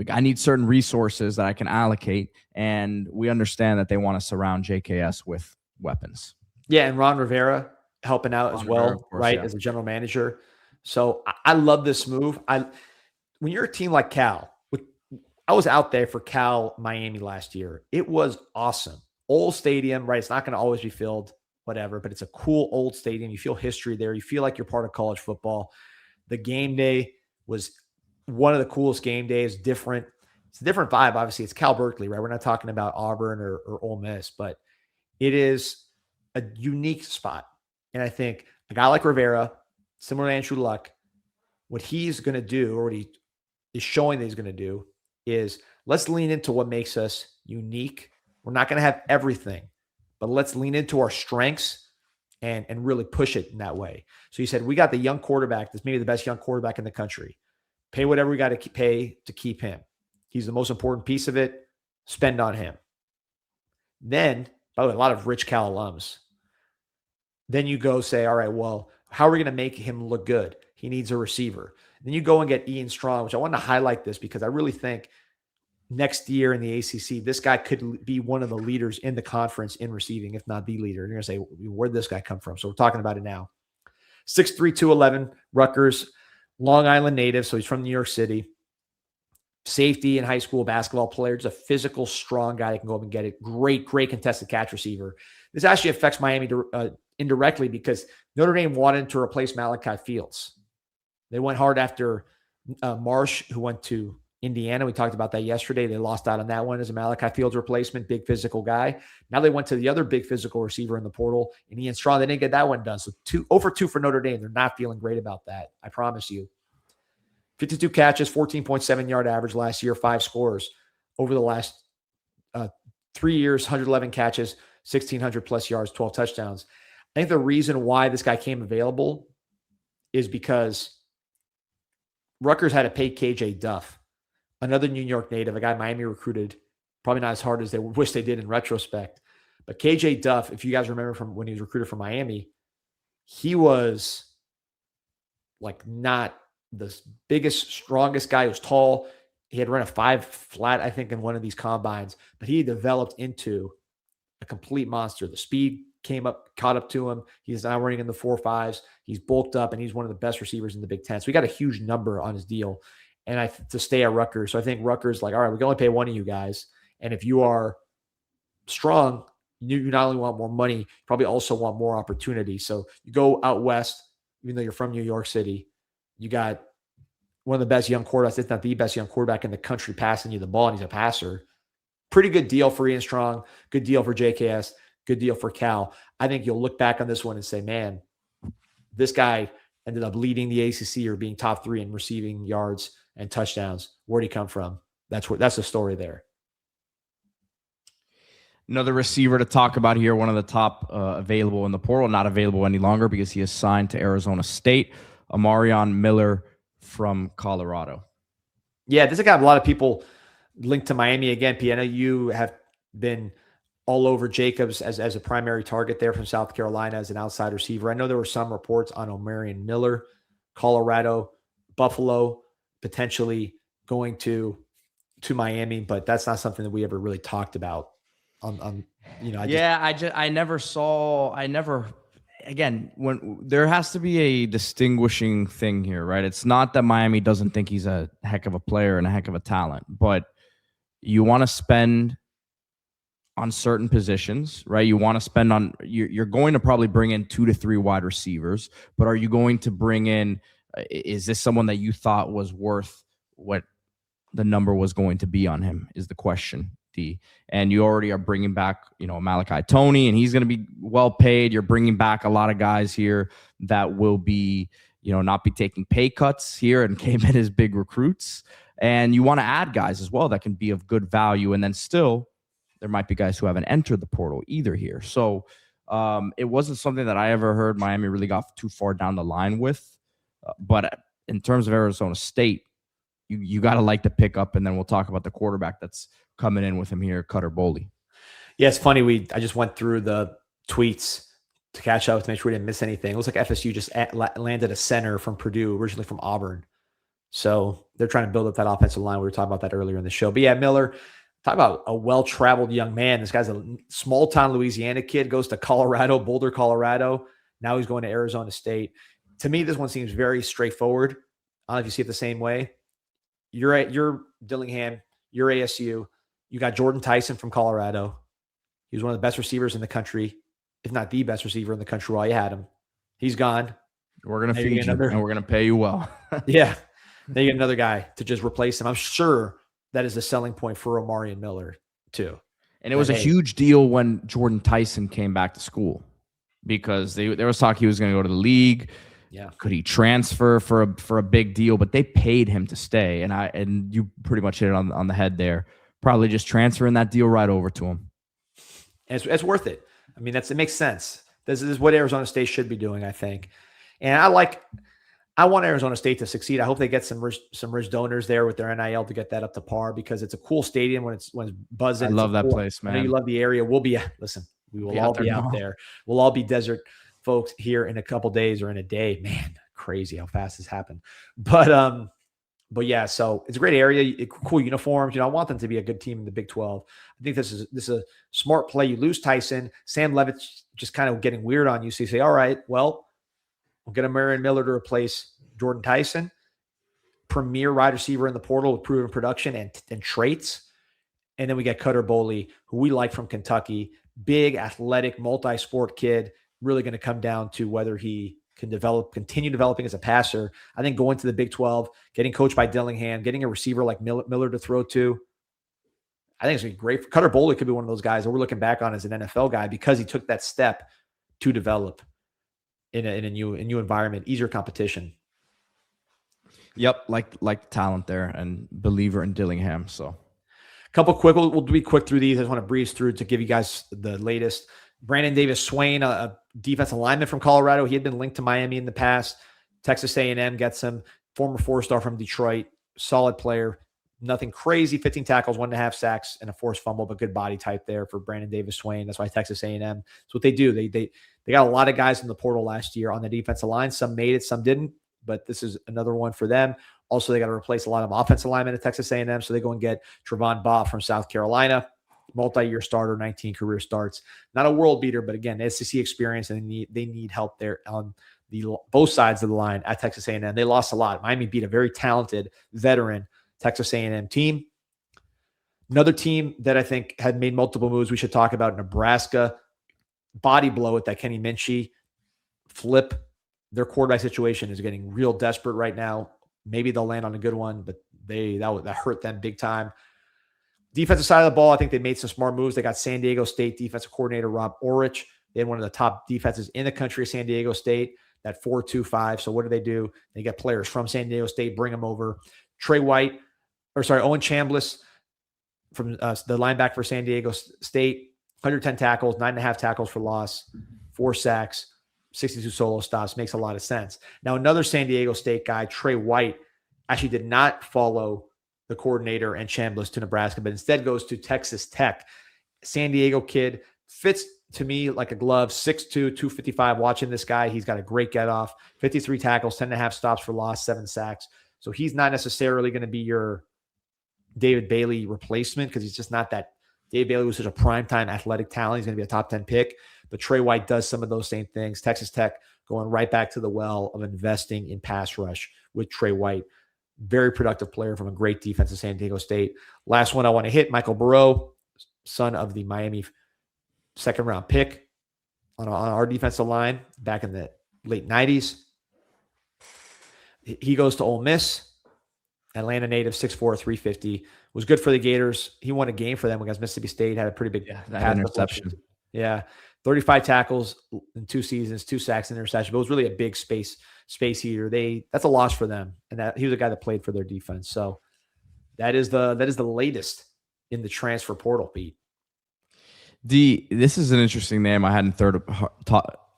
I need certain resources that I can allocate. And we understand that they want to surround JKS with weapons. Yeah. And Ron Rivera, helping out as Ron well, Rivera, of course, right, yeah. as a general manager. So I love this move. When you're a team like Cal, I was out there for Cal Miami last year. It was awesome. Old stadium, right? It's not going to always be filled, whatever, but it's a cool old stadium. You feel history there. You feel like you're part of college football. The game day was one of the coolest game days. Different. It's a different vibe. Obviously, it's Cal Berkeley, right? We're not talking about Auburn or Ole Miss, but it is a unique spot. And I think a guy like Rivera, similar to Andrew Luck, what he's going to do, or what he is showing that he's going to do, is let's lean into what makes us unique. We're not going to have everything, but let's lean into our strengths and really push it in that way. So he said, we got the young quarterback that's maybe the best young quarterback in the country. Pay whatever we got to pay to keep him. He's the most important piece of it. Spend on him. Then, by the way, a lot of rich Cal alums. Then you go say, all right, well, how are we going to make him look good? He needs a receiver. Then you go and get Ian Strong, which I want to highlight this because I really think next year in the ACC, this guy could be one of the leaders in the conference in receiving, if not the leader. And you're going to say, where'd this guy come from? So we're talking about it now. 6'3", 211, Rutgers, Long Island native, so he's from New York City. Safety and high school basketball player. Just a physical, strong guy that can go up and get it. Great contested catch receiver. This actually affects Miami indirectly because Notre Dame wanted to replace Malachi Fields. They went hard after Marsh, who went to Indiana. We talked about that yesterday. They lost out on that one as a Malachi Fields replacement, big physical guy. Now they went to the other big physical receiver in the portal, and Ian Strong. They didn't get that one done. So 0-for-2 for Notre Dame. They're not feeling great about that. I promise you. 52 catches, 14.7 yard average last year, 5 scores over the last 3 years, 111 catches, 1,600 plus yards, 12 touchdowns. I think the reason why this guy came available is because Rutgers had to pay KJ Duff, another New York native, a guy Miami recruited, probably not as hard as they wish they did in retrospect. But KJ Duff, if you guys remember from when he was recruited from Miami, he was like not the biggest, strongest guy. He was tall. He had run a 5 flat, I think, in one of these combines, but he developed into a complete monster. The speed came up, caught up to him. He's now running in the 4.5s. He's bulked up, and he's one of the best receivers in the Big Ten. So he got a huge number on his deal, and to stay at Rutgers. So I think Rutgers like, all right, we can only pay one of you guys, and if you are strong, you not only want more money, you probably also want more opportunity. So you go out west, even though you're from New York City, you got one of the best young quarterbacks, if not the best young quarterback in the country, passing you the ball, and he's a passer. Pretty good deal for Ian Strong. Good deal for JKS. Good deal for Cal. I think you'll look back on this one and say, man, this guy ended up leading the ACC or being top 3 in receiving yards and touchdowns. Where'd he come from? That's the story there. Another receiver to talk about here, one of the top available in the portal, not available any longer because he is signed to Arizona State, Amarion Miller from Colorado. Yeah, this is a guy a lot of people linked to Miami again. P, I know you have been all over Jacobs as a primary target there from South Carolina as an outside receiver. I know there were some reports on Amarion Miller, Colorado, Buffalo, potentially going to Miami, but that's not something that we ever really talked about. Again, when there has to be a distinguishing thing here, right? It's not that Miami doesn't think he's a heck of a player and a heck of a talent, but you want to spend on certain positions, right? You want to spend on, you're going to probably bring in 2 to 3 wide receivers, but are you going to bring in, is this someone that you thought was worth what the number was going to be on him is the question. And you already are bringing back, Malachi Toney, and he's going to be well paid. You're bringing back a lot of guys here that will be, not be taking pay cuts here and came in as big recruits. And you want to add guys as well that can be of good value. And then still, there might be guys who haven't entered the portal either here. So it wasn't something that I ever heard Miami really got too far down the line with. But in terms of Arizona State, you got to like the pickup. And then we'll talk about the quarterback that's coming in with him here, Cutter Boley. Yeah, it's funny. I just went through the tweets to catch up to make sure we didn't miss anything. It looks like FSU just landed a center from Purdue, originally from Auburn. So they're trying to build up that offensive line. We were talking about that earlier in the show. But yeah, Miller, talk about a well-traveled young man. This guy's a small-town Louisiana kid, goes to Colorado, Boulder, Colorado. Now he's going to Arizona State. To me, this one seems very straightforward. I don't know if you see it the same way. You're Dillingham, you're ASU. You got Jordan Tyson from Colorado. He was one of the best receivers in the country, if not the best receiver in the country while you had him. He's gone. We're going to feed you, and we're going to pay you well. Yeah. Then you get another guy to just replace him. I'm sure that is the selling point for Omarion Miller, too. And it was a huge deal when Jordan Tyson came back to school because there was talk he was going to go to the league. Yeah. Could he transfer for a big deal? But they paid him to stay. And you pretty much hit it on the head there. Probably just transferring that deal right over to him. And it's worth it. I mean, it makes sense. This is what Arizona State should be doing, I think. And I want Arizona State to succeed. I hope they get some rich donors there with their NIL to get that up to par, because it's a cool stadium when it's buzzing. I love that place, man. I know you love the area. We will all be out there. We'll all be desert folks here in a couple days or in a day. Man, crazy how fast this happened. But yeah, so it's a great area. Cool uniforms. I want them to be a good team in the Big 12. I think this is a smart play. You lose Tyson. Sam Levitt's just kind of getting weird on you. So you say, all right, well, we'll get Omarion Miller to replace Jordan Tyson, premier wide receiver in the portal with proven production and traits. And then we get Cutter Boley, who we like from Kentucky, big, athletic, multi-sport kid, really going to come down to whether he can continue developing as a passer. I think going to the Big 12, getting coached by Dillingham, getting a receiver like Miller to throw to, I think it's going to be great. Cutter Boley could be one of those guys that we're looking back on as an NFL guy because he took that step to develop in a new environment, easier competition. Yep, like talent there and believer in Dillingham. So a couple quick, we'll be quick through these. I just want to breeze through to give you guys the latest. Brandon Davis Swain, a defensive lineman from Colorado. He had been linked to Miami in the past. Texas A&M gets him. Former 4-star from Detroit. Solid player. Nothing crazy. 15 tackles, 1.5 sacks, and a forced fumble, but good body type there for Brandon Davis Swain. That's why Texas A&M. That's what they do. They got a lot of guys in the portal last year on the defensive line. Some made it, some didn't, but this is another one for them. Also, they got to replace a lot of offensive linemen at Texas A&M, so they go and get Trevon Baugh from South Carolina. Multi-year starter, 19 career starts. Not a world beater, but again, SEC experience, and they need help there on both sides of the line at Texas A&M. They lost a lot. Miami beat a very talented veteran Texas A&M team. Another team that I think had made multiple moves we should talk about, Nebraska. Body blow at that Kenny Minchie flip. Their quarterback situation is getting real desperate right now. Maybe they'll land on a good one, but that hurt them big time. Defensive side of the ball, I think they made some smart moves. They got San Diego State defensive coordinator Rob Orich. They had one of the top defenses in the country of San Diego State, that 4-2-5. So what do? They get players from San Diego State, bring them over. Owen Chambliss from the linebacker for San Diego State, 110 tackles, 9.5 tackles for loss, 4 sacks, 62 solo stops. Makes a lot of sense. Now, another San Diego State guy, Trey White, actually did not follow the coordinator and Chambliss to Nebraska, but instead goes to Texas Tech. San Diego kid, fits to me like a glove, 6'2", 255. Watching this guy, he's got a great get off, 53 tackles, 10.5 stops for loss, 7 sacks. So he's not necessarily going to be your David Bailey replacement because he's just not that. David Bailey was such a primetime athletic talent. He's going to be a top 10 pick, but Trey White does some of those same things. Texas Tech going right back to the well of investing in pass rush with Trey White. Very productive player from a great defense of San Diego State. Last one I want to hit, Michael Burrow, son of the Miami second-round pick on our defensive line back in the late 90s. He goes to Ole Miss, Atlanta native, 6'4", 350. Was good for the Gators. He won a game for them against Mississippi State, had a pretty big pass interception. Yeah, 35 tackles in 2 seasons, 2 sacks and interception. But it was really a big space heater. That's a loss for them, and that he was a guy that played for their defense. So that is the latest in the transfer portal beat. This is an interesting name I hadn't thought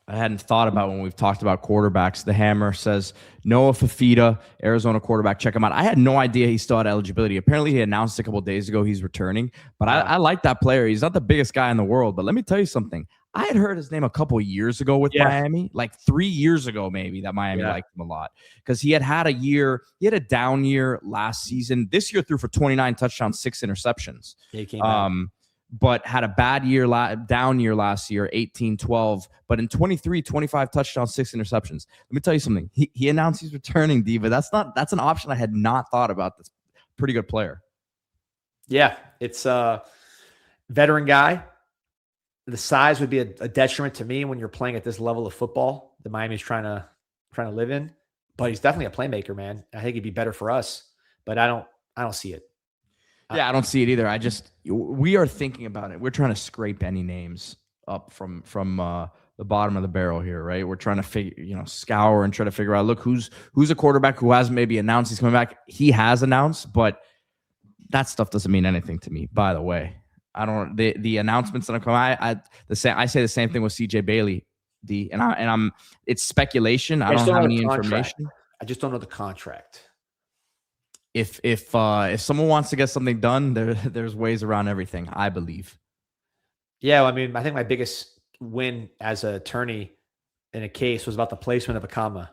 about when we've talked about quarterbacks. The Hammer says Noah Fafita, Arizona quarterback. Check him out. I had no idea he still had eligibility. Apparently, he announced a couple of days ago he's returning. But I like that player. He's not the biggest guy in the world. But let me tell you something. I had heard his name a couple of years ago with Miami, like 3 years ago maybe, that Miami liked him a lot because he had a year. He had a down year last season. This year threw for 29 touchdowns, 6 interceptions. He came out. but had a bad year, down year last year, 18-12. But in 23, 25 touchdowns, 6 interceptions. Let me tell you something. He announced he's returning, D, but that's an option I had not thought about. That's pretty good player. Yeah, it's a veteran guy. The size would be a detriment to me when you're playing at this level of football that Miami's trying to live in. But he's definitely a playmaker, man. I think he'd be better for us, but I don't see it. Yeah, I don't see it either. We are thinking about it. We're trying to scrape any names up from the bottom of the barrel here, right? We're trying to scour and try to figure out, look, who's a quarterback who hasn't maybe announced he's coming back. He has announced, but that stuff doesn't mean anything to me, by the way. I don't the announcements that have come. I say the same thing with CJ Bailey, and it's speculation. I don't have any information. I just don't know the contract. If someone wants to get something done, there's ways around everything, I believe. Yeah, I mean, I think my biggest win as an attorney in a case was about the placement of a comma.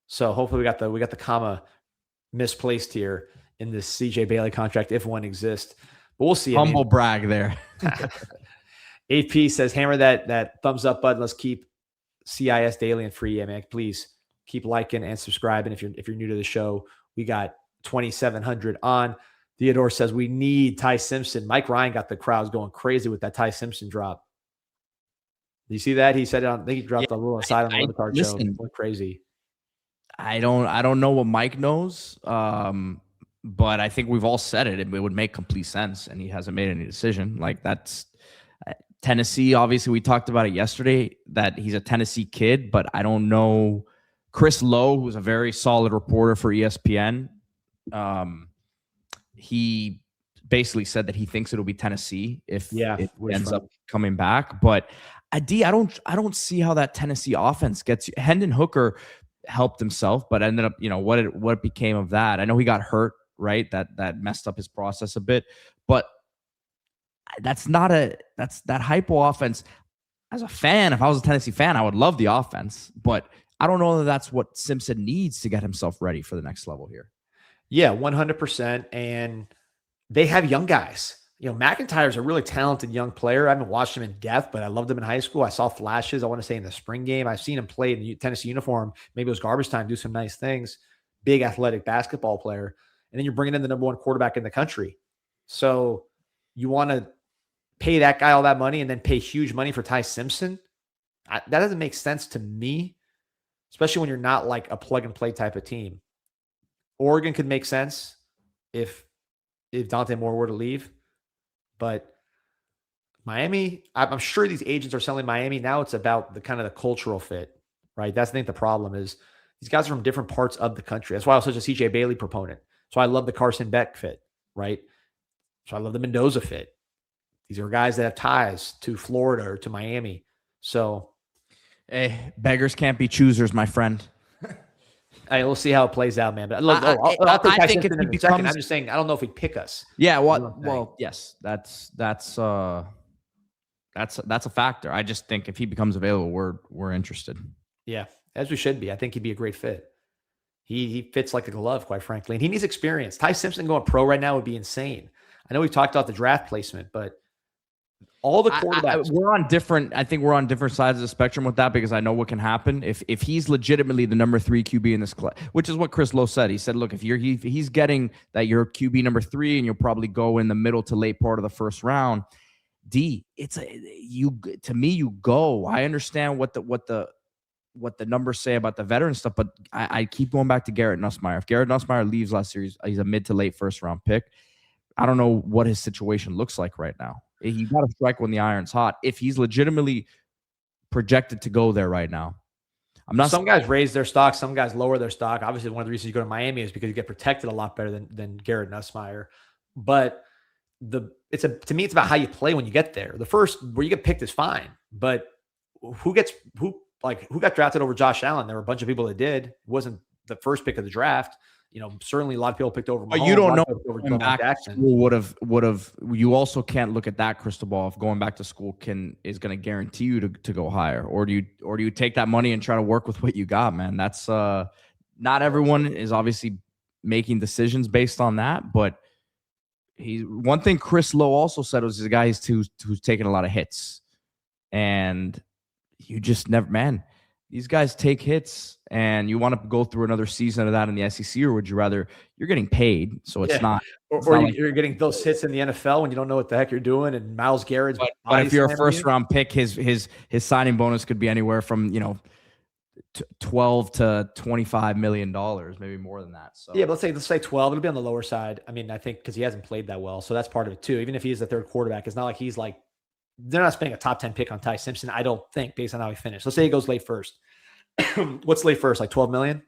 So hopefully we got the comma misplaced here in this CJ Bailey contract, if one exists. But we'll see. Humble brag there. AP says, hammer that thumbs up button. Let's keep CIS daily and free. Yeah, man, please keep liking and subscribing. If you're new to the show, we got 2,700 on. Theodore says we need Ty Simpson. Mike Ryan got the crowds going crazy with that Ty Simpson drop. Do you see that? He said it on. I think he dropped a little aside on the other card show. It went crazy. I don't know what Mike knows. But I think we've all said it. It would make complete sense, and he hasn't made any decision. Like, that's Tennessee. Obviously, we talked about it yesterday that he's a Tennessee kid, but I don't know. Chris Lowe, who's a very solid reporter for ESPN, he basically said that he thinks it'll be Tennessee if it ends up coming back. But I don't see how that Tennessee offense gets you. Hendon Hooker helped himself, but ended up, what became of that? I know he got hurt. Right, that messed up his process a bit, but that's that hypo offense. As a fan, if I was a Tennessee fan, I would love the offense, but I don't know that that's what Simpson needs to get himself ready for the next level here. Yeah, 100%. And they have young guys. McIntyre's a really talented young player. I haven't watched him in depth, but I loved him in high school. I saw flashes, I want to say, in the spring game. I've seen him play in the Tennessee uniform. Maybe it was garbage time, do some nice things. Big athletic basketball player. And then you're bringing in the number one quarterback in the country. So you want to pay that guy all that money and then pay huge money for Ty Simpson? That doesn't make sense to me, especially when you're not like a plug-and-play type of team. Oregon could make sense if Dante Moore were to leave. But Miami, I'm sure these agents are selling Miami. Now it's about the kind of the cultural fit, right? That's, I think, the problem is these guys are from different parts of the country. That's why I was such a CJ Bailey proponent. So I love the Carson Beck fit, right? So I love the Mendoza fit. These are guys that have ties to Florida or to Miami. So, hey, beggars can't be choosers, my friend. Hey, we'll see how it plays out, man. But look, I'll take Tyson in a second. I'm just saying, I don't know if he'd pick us. Yeah, well, yes, that's a factor. I just think if he becomes available, we're interested. Yeah, as we should be. I think he'd be a great fit. He fits like a glove, quite frankly. And he needs experience. Ty Simpson going pro right now would be insane. I know we've talked about the draft placement, but all the quarterbacks. I think we're on different sides of the spectrum with that, because I know what can happen. If he's legitimately the number 3 QB in this class, which is what Chris Lowe said. He said, look, if he's getting that you're QB number 3 and you'll probably go in the middle to late part of the first round, D, to me, you go. I understand what the numbers say about the veteran stuff, but I keep going back to Garrett Nussmeier. If Garrett Nussmeier leaves last year, he's a mid to late first round pick. I don't know what his situation looks like right now. You got to strike when the iron's hot. If he's legitimately projected to go there right now, Some guys raise their stock, some guys lower their stock. Obviously, one of the reasons you go to Miami is because you get protected a lot better than Garrett Nussmeier. But to me, it's about how you play when you get there. The first where you get picked is fine, but who got drafted over Josh Allen? There were a bunch of people that did. It wasn't the first pick of the draft. Certainly a lot of people picked over Mahomes. But you don't know going back to school would have. You also can't look at that crystal ball if going back to school is going to guarantee you to go higher, or do you take that money and try to work with what you got, man? That's not everyone is obviously making decisions based on that, but one thing Chris Lowe also said was he's a guy who's taking a lot of hits, and you just never, man. These guys take hits, and you want to go through another season of that in the SEC, or would you rather? You're getting paid, so it's not. You're getting those hits in the NFL when you don't know what the heck you're doing, and Myles Garrett's. But if you're a first round pick, his signing bonus could be anywhere from 12 to $25 million, maybe more than that. So yeah, but let's say 12. It'll be on the lower side. I mean, I think because he hasn't played that well, so that's part of it too. Even if he's the third quarterback, it's not like he's like. They're not spending a top 10 pick on Ty Simpson, I don't think, based on how he finished. Let's say he goes late first. What's late first? Like 12 million?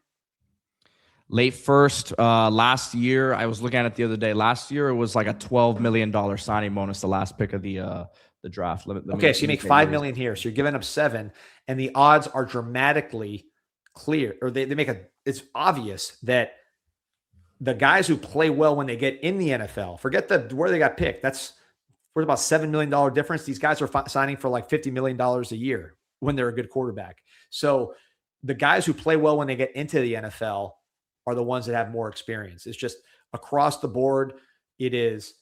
Late first. Last year, I was looking at it the other day. Last year, it was like a $12 million signing bonus, the last pick of the draft. Okay, so you make $5 million here. So you're giving up $7 million, and the odds are dramatically clear, or they make it's obvious that the guys who play well when they get in the NFL, forget where they got picked. That's worth about $7 million difference. These guys are signing for like $50 million a year when they're a good quarterback. So the guys who play well when they get into the NFL are the ones that have more experience. It's just across the board. It is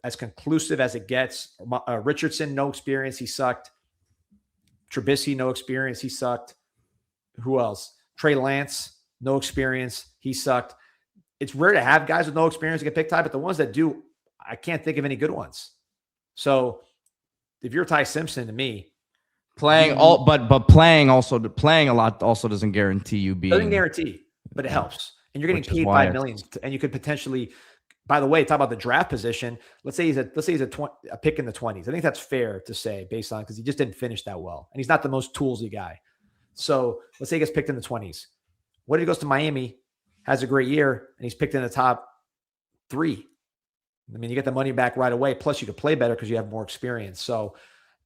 as conclusive as it gets. Richardson, no experience. He sucked. Trubisky, no experience. He sucked. Who else? Trey Lance, no experience. He sucked. It's rare to have guys with no experience get picked high, but the ones that do, I can't think of any good ones. So if you're Ty Simpson, to me, playing a lot also doesn't guarantee you being. Doesn't guarantee, but it helps. And you're getting paid $5 million, and you could potentially. By the way, talk about the draft position. Let's say he's a pick in the 20s. I think that's fair to say based on because he just didn't finish that well, and he's not the most toolsy guy. So let's say he gets picked in the 20s. What if he goes to Miami, has a great year, and he's picked in the top 3? I mean, you get the money back right away. Plus, you could play better because you have more experience. So,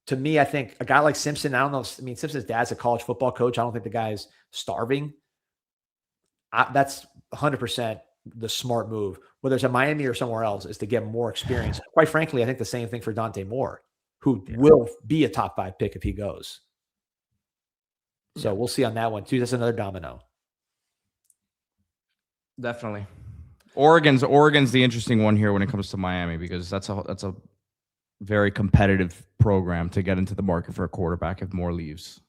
to me, I think a guy like Simpson, I don't know. I mean, Simpson's dad's a college football coach. I don't think the guy's starving. That's 100% the smart move, whether it's at Miami or somewhere else, is to get more experience. Quite frankly, I think the same thing for Dante Moore, who will be a top 5 pick if he goes. So we'll see on that one too. That's another domino. Definitely. Oregon's the interesting one here when it comes to Miami because that's a very competitive program to get into the market for a quarterback if Moore leaves.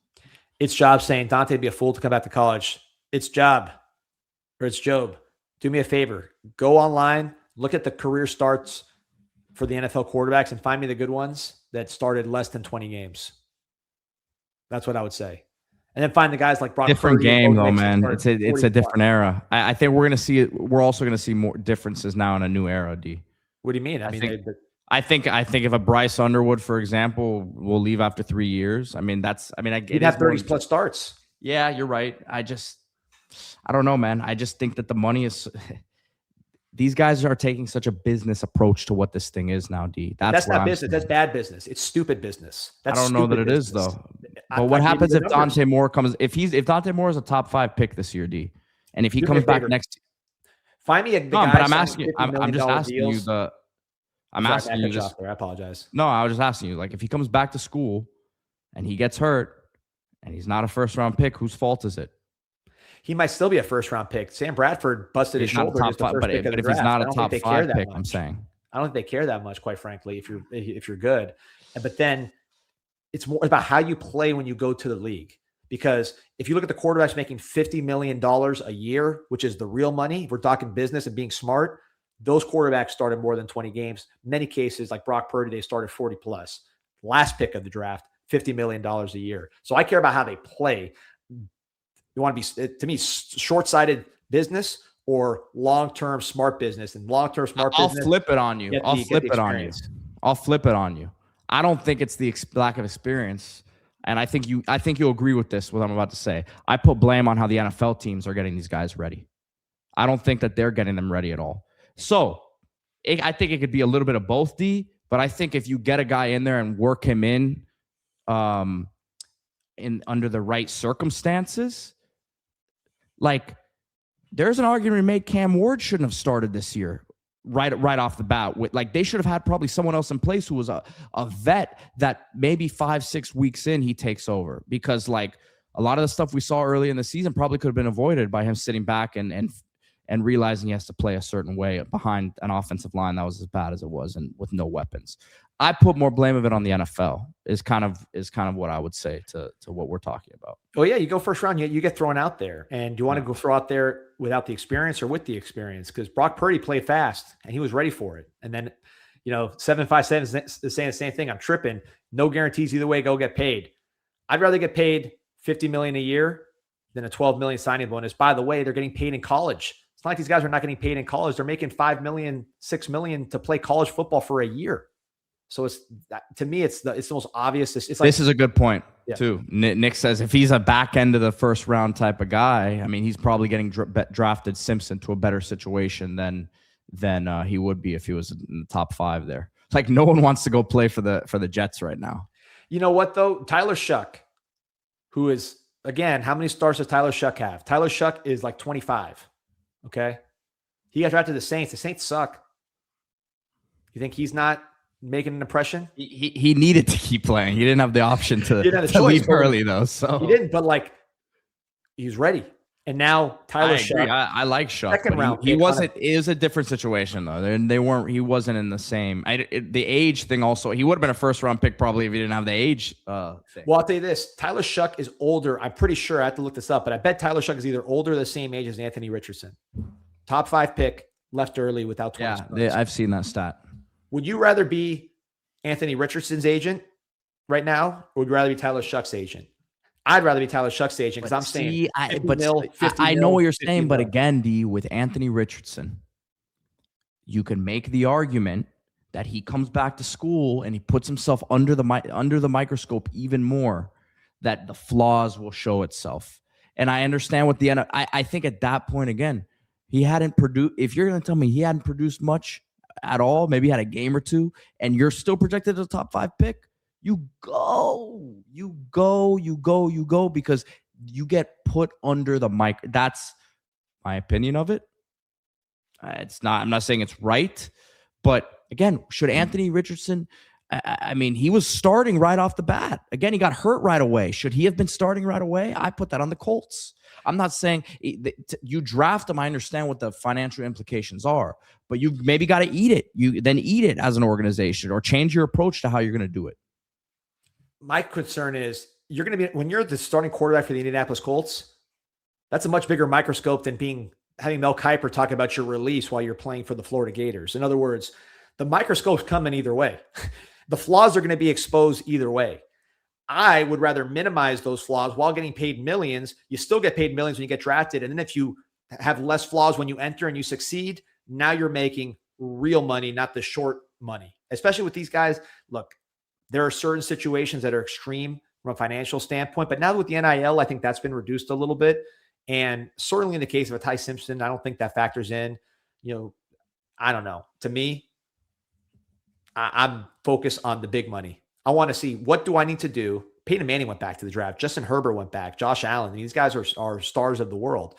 It's Job saying Dante'd be a fool to come back to college. It's Job or it's Job. Do me a favor. Go online, look at the career starts for the NFL quarterbacks and find me the good ones that started less than 20 games. That's what I would say. And then find the guys like Brock different Purdy game though, man. It's a different era. I think we're gonna see it. We're also gonna see more differences now in a new era. D. What do you mean? I think if a Bryce Underwood, for example, will leave after 3 years. I mean, he'd have 30+ starts. Yeah, you're right. I don't know, man. I just think that the money is. These guys are taking such a business approach to what this thing is now, D. That's not business. That's bad business. It's stupid business. I don't know that it is though. But what happens if Dante Moore comes? If Dante Moore is a top 5 pick this year, D, and if he comes back next, find me a. No, but I'm asking. I'm just asking you the. I'm asking you this. I apologize. No, I was just asking you. Like, if he comes back to school, and he gets hurt, and he's not a first-round pick, whose fault is it? He might still be a first-round pick. Sam Bradford busted his shoulder. But if he's not a top 5 pick, I'm saying I don't think they care that much, quite frankly. If you're good, but then it's more about how you play when you go to the league. Because if you look at the quarterbacks making $50 million a year, which is the real money, if we're talking business and being smart, those quarterbacks started more than 20 games. Many cases, like Brock Purdy, they started 40+. Last pick of the draft, $50 million a year. So I care about how they play. You want to be, to me, short-sighted business or long-term smart business. And long-term smart business. I'll flip it on you. I'll flip it on you. I don't think it's the lack of experience. And I think you'll agree with this, what I'm about to say. I put blame on how the NFL teams are getting these guys ready. I don't think that they're getting them ready at all. So I think it could be a little bit of both, D. But I think if you get a guy in there and work him in under the right circumstances, like there's an argument to be made Cam Ward shouldn't have started this year right off the bat. Like they should have had probably someone else in place who was a vet that maybe 5-6 weeks in he takes over, because like a lot of the stuff we saw early in the season probably could have been avoided by him sitting back and and realizing he has to play a certain way behind an offensive line that was as bad as it was and with no weapons. I put more blame of it on the NFL is kind of what I would say to what we're talking about. Well, yeah, you go first round, you get thrown out there, and do you want to go throw out there without the experience or with the experience? Because Brock Purdy played fast and he was ready for it. And then, 757 is saying the same thing. I'm tripping. No guarantees either way. Go get paid. I'd rather get paid $50 million a year than a $12 million signing bonus. By the way, they're getting paid in college. It's not like these guys are not getting paid in college. They're making $5 million, $6 million to play college football for a year. So to me, it's the most obvious. It's like, this is a good point too. Nick says if he's a back end of the first round type of guy, I mean, he's probably getting drafted Simpson to a better situation than he would be if he was in the top 5 there. It's like no one wants to go play for the Jets right now. You know what though? Tyler Shuck, who is, again, how many stars does Tyler Shuck have? Tyler Shuck is like 25. Okay. He got drafted to the Saints. The Saints suck. You think he's not making an impression? He needed to keep playing. He didn't have the option to leave early though. So he didn't, but like he's ready. And now Tyler Shuck. I like Shuck. Second round. He wasn't. It was a different situation though. They weren't. He wasn't in the same. The age thing also. He would have been a first round pick probably if he didn't have the age thing. Well, I'll tell you this. Tyler Shuck is older. I'm pretty sure. I have to look this up, but I bet Tyler Shuck is either older or the same age as Anthony Richardson. Top 5 pick, left early without 20 Yeah, I've seen that stat. Would you rather be Anthony Richardson's agent right now, or would you rather be Tyler Shuck's agent? I'd rather be Tyler Shuck's agent because I'm saying I know what you're saying, but again, D, with Anthony Richardson, you can make the argument that he comes back to school and he puts himself under the microscope even more, that the flaws will show itself. And I understand what I think at that point, again, he hadn't produced. If you're going to tell me he hadn't produced much at all, maybe had a game or two, and you're still projected as a top 5 pick, you go because you get put under the mic. That's my opinion of it. I'm not saying it's right, but again, should Anthony Richardson, I mean, he was starting right off the bat. Again, he got hurt right away. Should he have been starting right away? I put that on the Colts. I'm not saying you draft him. I understand what the financial implications are, but you maybe got to eat it. You then eat it as an organization or change your approach to how you're going to do it. My concern is you're going to be, when you're the starting quarterback for the Indianapolis Colts, that's a much bigger microscope than having Mel Kiper talk about your release while you're playing for the Florida Gators. In other words, the microscope's coming either way. The flaws are going to be exposed either way. I would rather minimize those flaws while getting paid millions. You still get paid millions when you get drafted. And then if you have less flaws when you enter and you succeed, now you're making real money, not the short money. Especially with these guys. Look, there are certain situations that are extreme from a financial standpoint, but now with the NIL, I think that's been reduced a little bit. And certainly in the case of a Ty Simpson, I don't think that factors in. I don't know. To me, I'm focused on the big money. I want to see, what do I need to do? Peyton Manning went back to the draft. Justin Herbert went back. Josh Allen. These guys are stars of the world.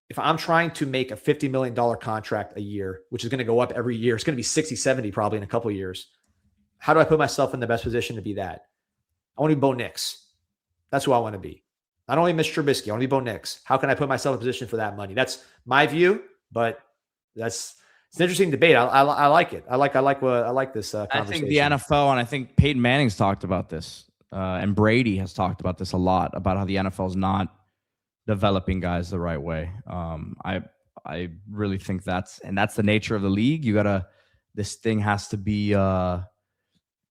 If I'm trying to make a $50 million contract a year, which is going to go up every year, it's going to be 60, 70 probably in a couple of years. How do I put myself in the best position to be that? I want to be Bo Nix. That's who I want to be. Not only Mitch Trubisky, I want to be Bo Nix. How can I put myself in a position for that money? That's my view, but it's an interesting debate. I like it. I like this conversation. I think the NFL, and I think Peyton Manning's talked about this, and Brady has talked about this a lot, about how the NFL is not developing guys the right way. I really think that's the nature of the league. This thing has to be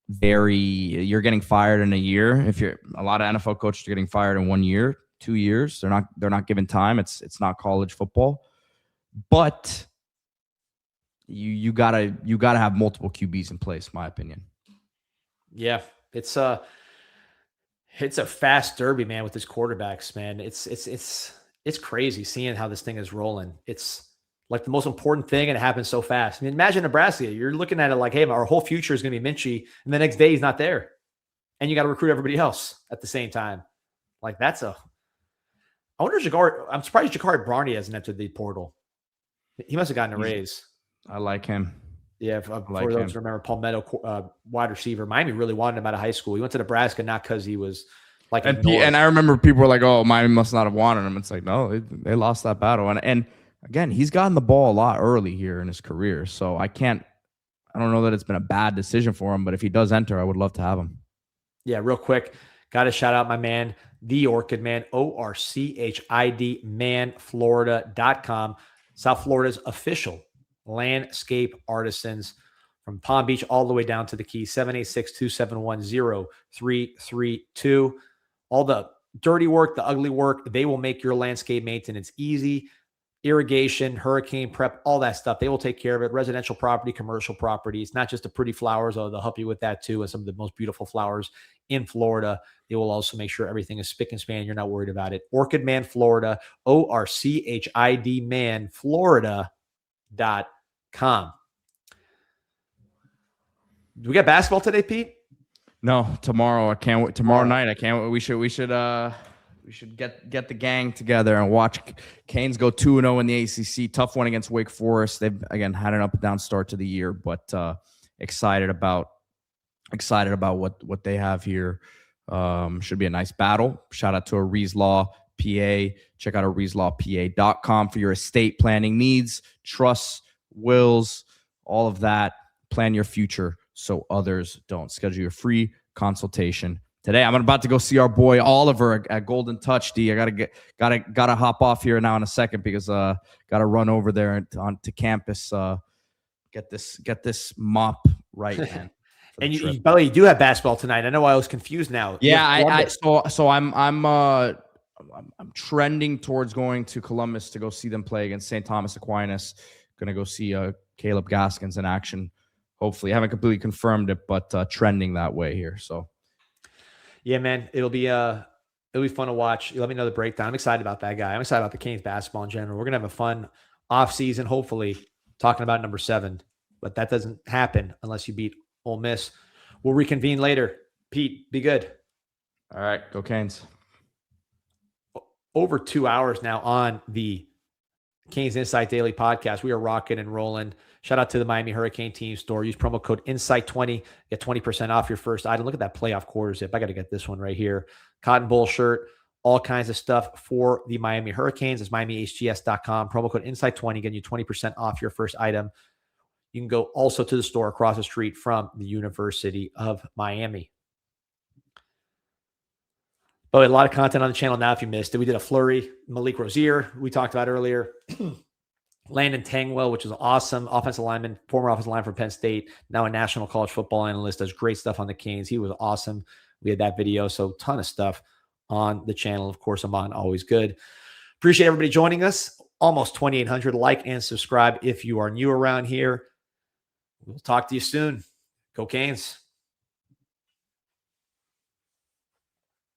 you're getting fired in a year. A lot of NFL coaches are getting fired in 1 year, 2 years. They're not given time. It's not college football, but you gotta have multiple QBs in place, my opinion. Yeah, it's a fast derby, man, with these quarterbacks, man. It's crazy seeing how this thing is rolling. It's like the most important thing, and it happens so fast. I mean, imagine Nebraska. You're looking at it like, hey, our whole future is going to be Minchie, and the next day he's not there, and you got to recruit everybody else at the same time. Like I wonder if I'm surprised Ja'Cory Barney hasn't entered the portal. He must have gotten a raise. I like him. Yeah, for those who remember, Palmetto wide receiver. Miami really wanted him out of high school. He went to Nebraska not because he was like. And I remember people were like, "Oh, Miami must not have wanted him." It's like, no, they lost that battle. And again, he's gotten the ball a lot early here in his career. So I don't know that it's been a bad decision for him, but if he does enter, I would love to have him. Yeah, real quick, got to shout out my man, the Orchid Man, ORCHID Man, Florida.com, South Florida's official landscape artisans from Palm Beach all the way down to the Keys, 786-271-0332. All the dirty work, the ugly work, they will make your landscape maintenance easy. Irrigation, hurricane prep, all that stuff. They will take care of it. Residential property, commercial properties, not just the pretty flowers, although they'll help you with that too, and some of the most beautiful flowers in Florida. They will also make sure everything is spick and span. You're not worried about it. OrchidMan Florida, ORCHID Man, Florida.com. Do we got basketball today, Pete? No, tomorrow. I can't wait. Tomorrow night. I can't wait. We should get the gang together and watch Canes go 2-0 in the ACC. Tough one against Wake Forest. They've again had an up and down start to the year, but excited about what they have here. Should be a nice battle. Shout out to Arees Law PA. Check out areeslawpa.com for your estate planning needs, trusts, wills, all of that. Plan your future so others don't. Schedule your free consultation today. I'm about to go see our boy Oliver at Golden Touch. D, I gotta hop off here now in a second because gotta run over there onto campus. Get this mop right, man. And you do have basketball tonight. I know I was confused now. Yeah, so I'm trending towards going to Columbus to go see them play against St. Thomas Aquinas. Gonna go see Caleb Gaskins in action. Hopefully, I haven't completely confirmed it, but trending that way here. So, yeah, man, it'll be fun to watch. Let me know the breakdown. I'm excited about that guy. I'm excited about the Canes basketball in general. We're gonna have a fun off season, hopefully, talking about number 7. But that doesn't happen unless you beat Ole Miss. We'll reconvene later. Pete, be good. All right, go Canes. Over 2 hours now on the CanesInSight Daily Podcast. We are rocking and rolling. Shout out to the Miami Hurricane team store. Use promo code INSIGHT20. Get 20% off your first item. Look at that playoff quarter zip. I got to get this one right here. Cotton Bowl shirt. All kinds of stuff for the Miami Hurricanes. It's MiamiHGS.com. Promo code INSIGHT20. Getting you 20% off your first item. You can go also to the store across the street from the University of Miami. But a lot of content on the channel now if you missed it. We did a flurry. Malik Rozier, we talked about earlier. Landon Tangwell, which is awesome. Offensive lineman, former offensive lineman for Penn State, now a national college football analyst, does great stuff on the Canes. He was awesome. We had that video, so ton of stuff on the channel. Of course, I'm on Always Good. Appreciate everybody joining us. Almost 2,800. Like and subscribe if you are new around here. We'll talk to you soon. Go Canes.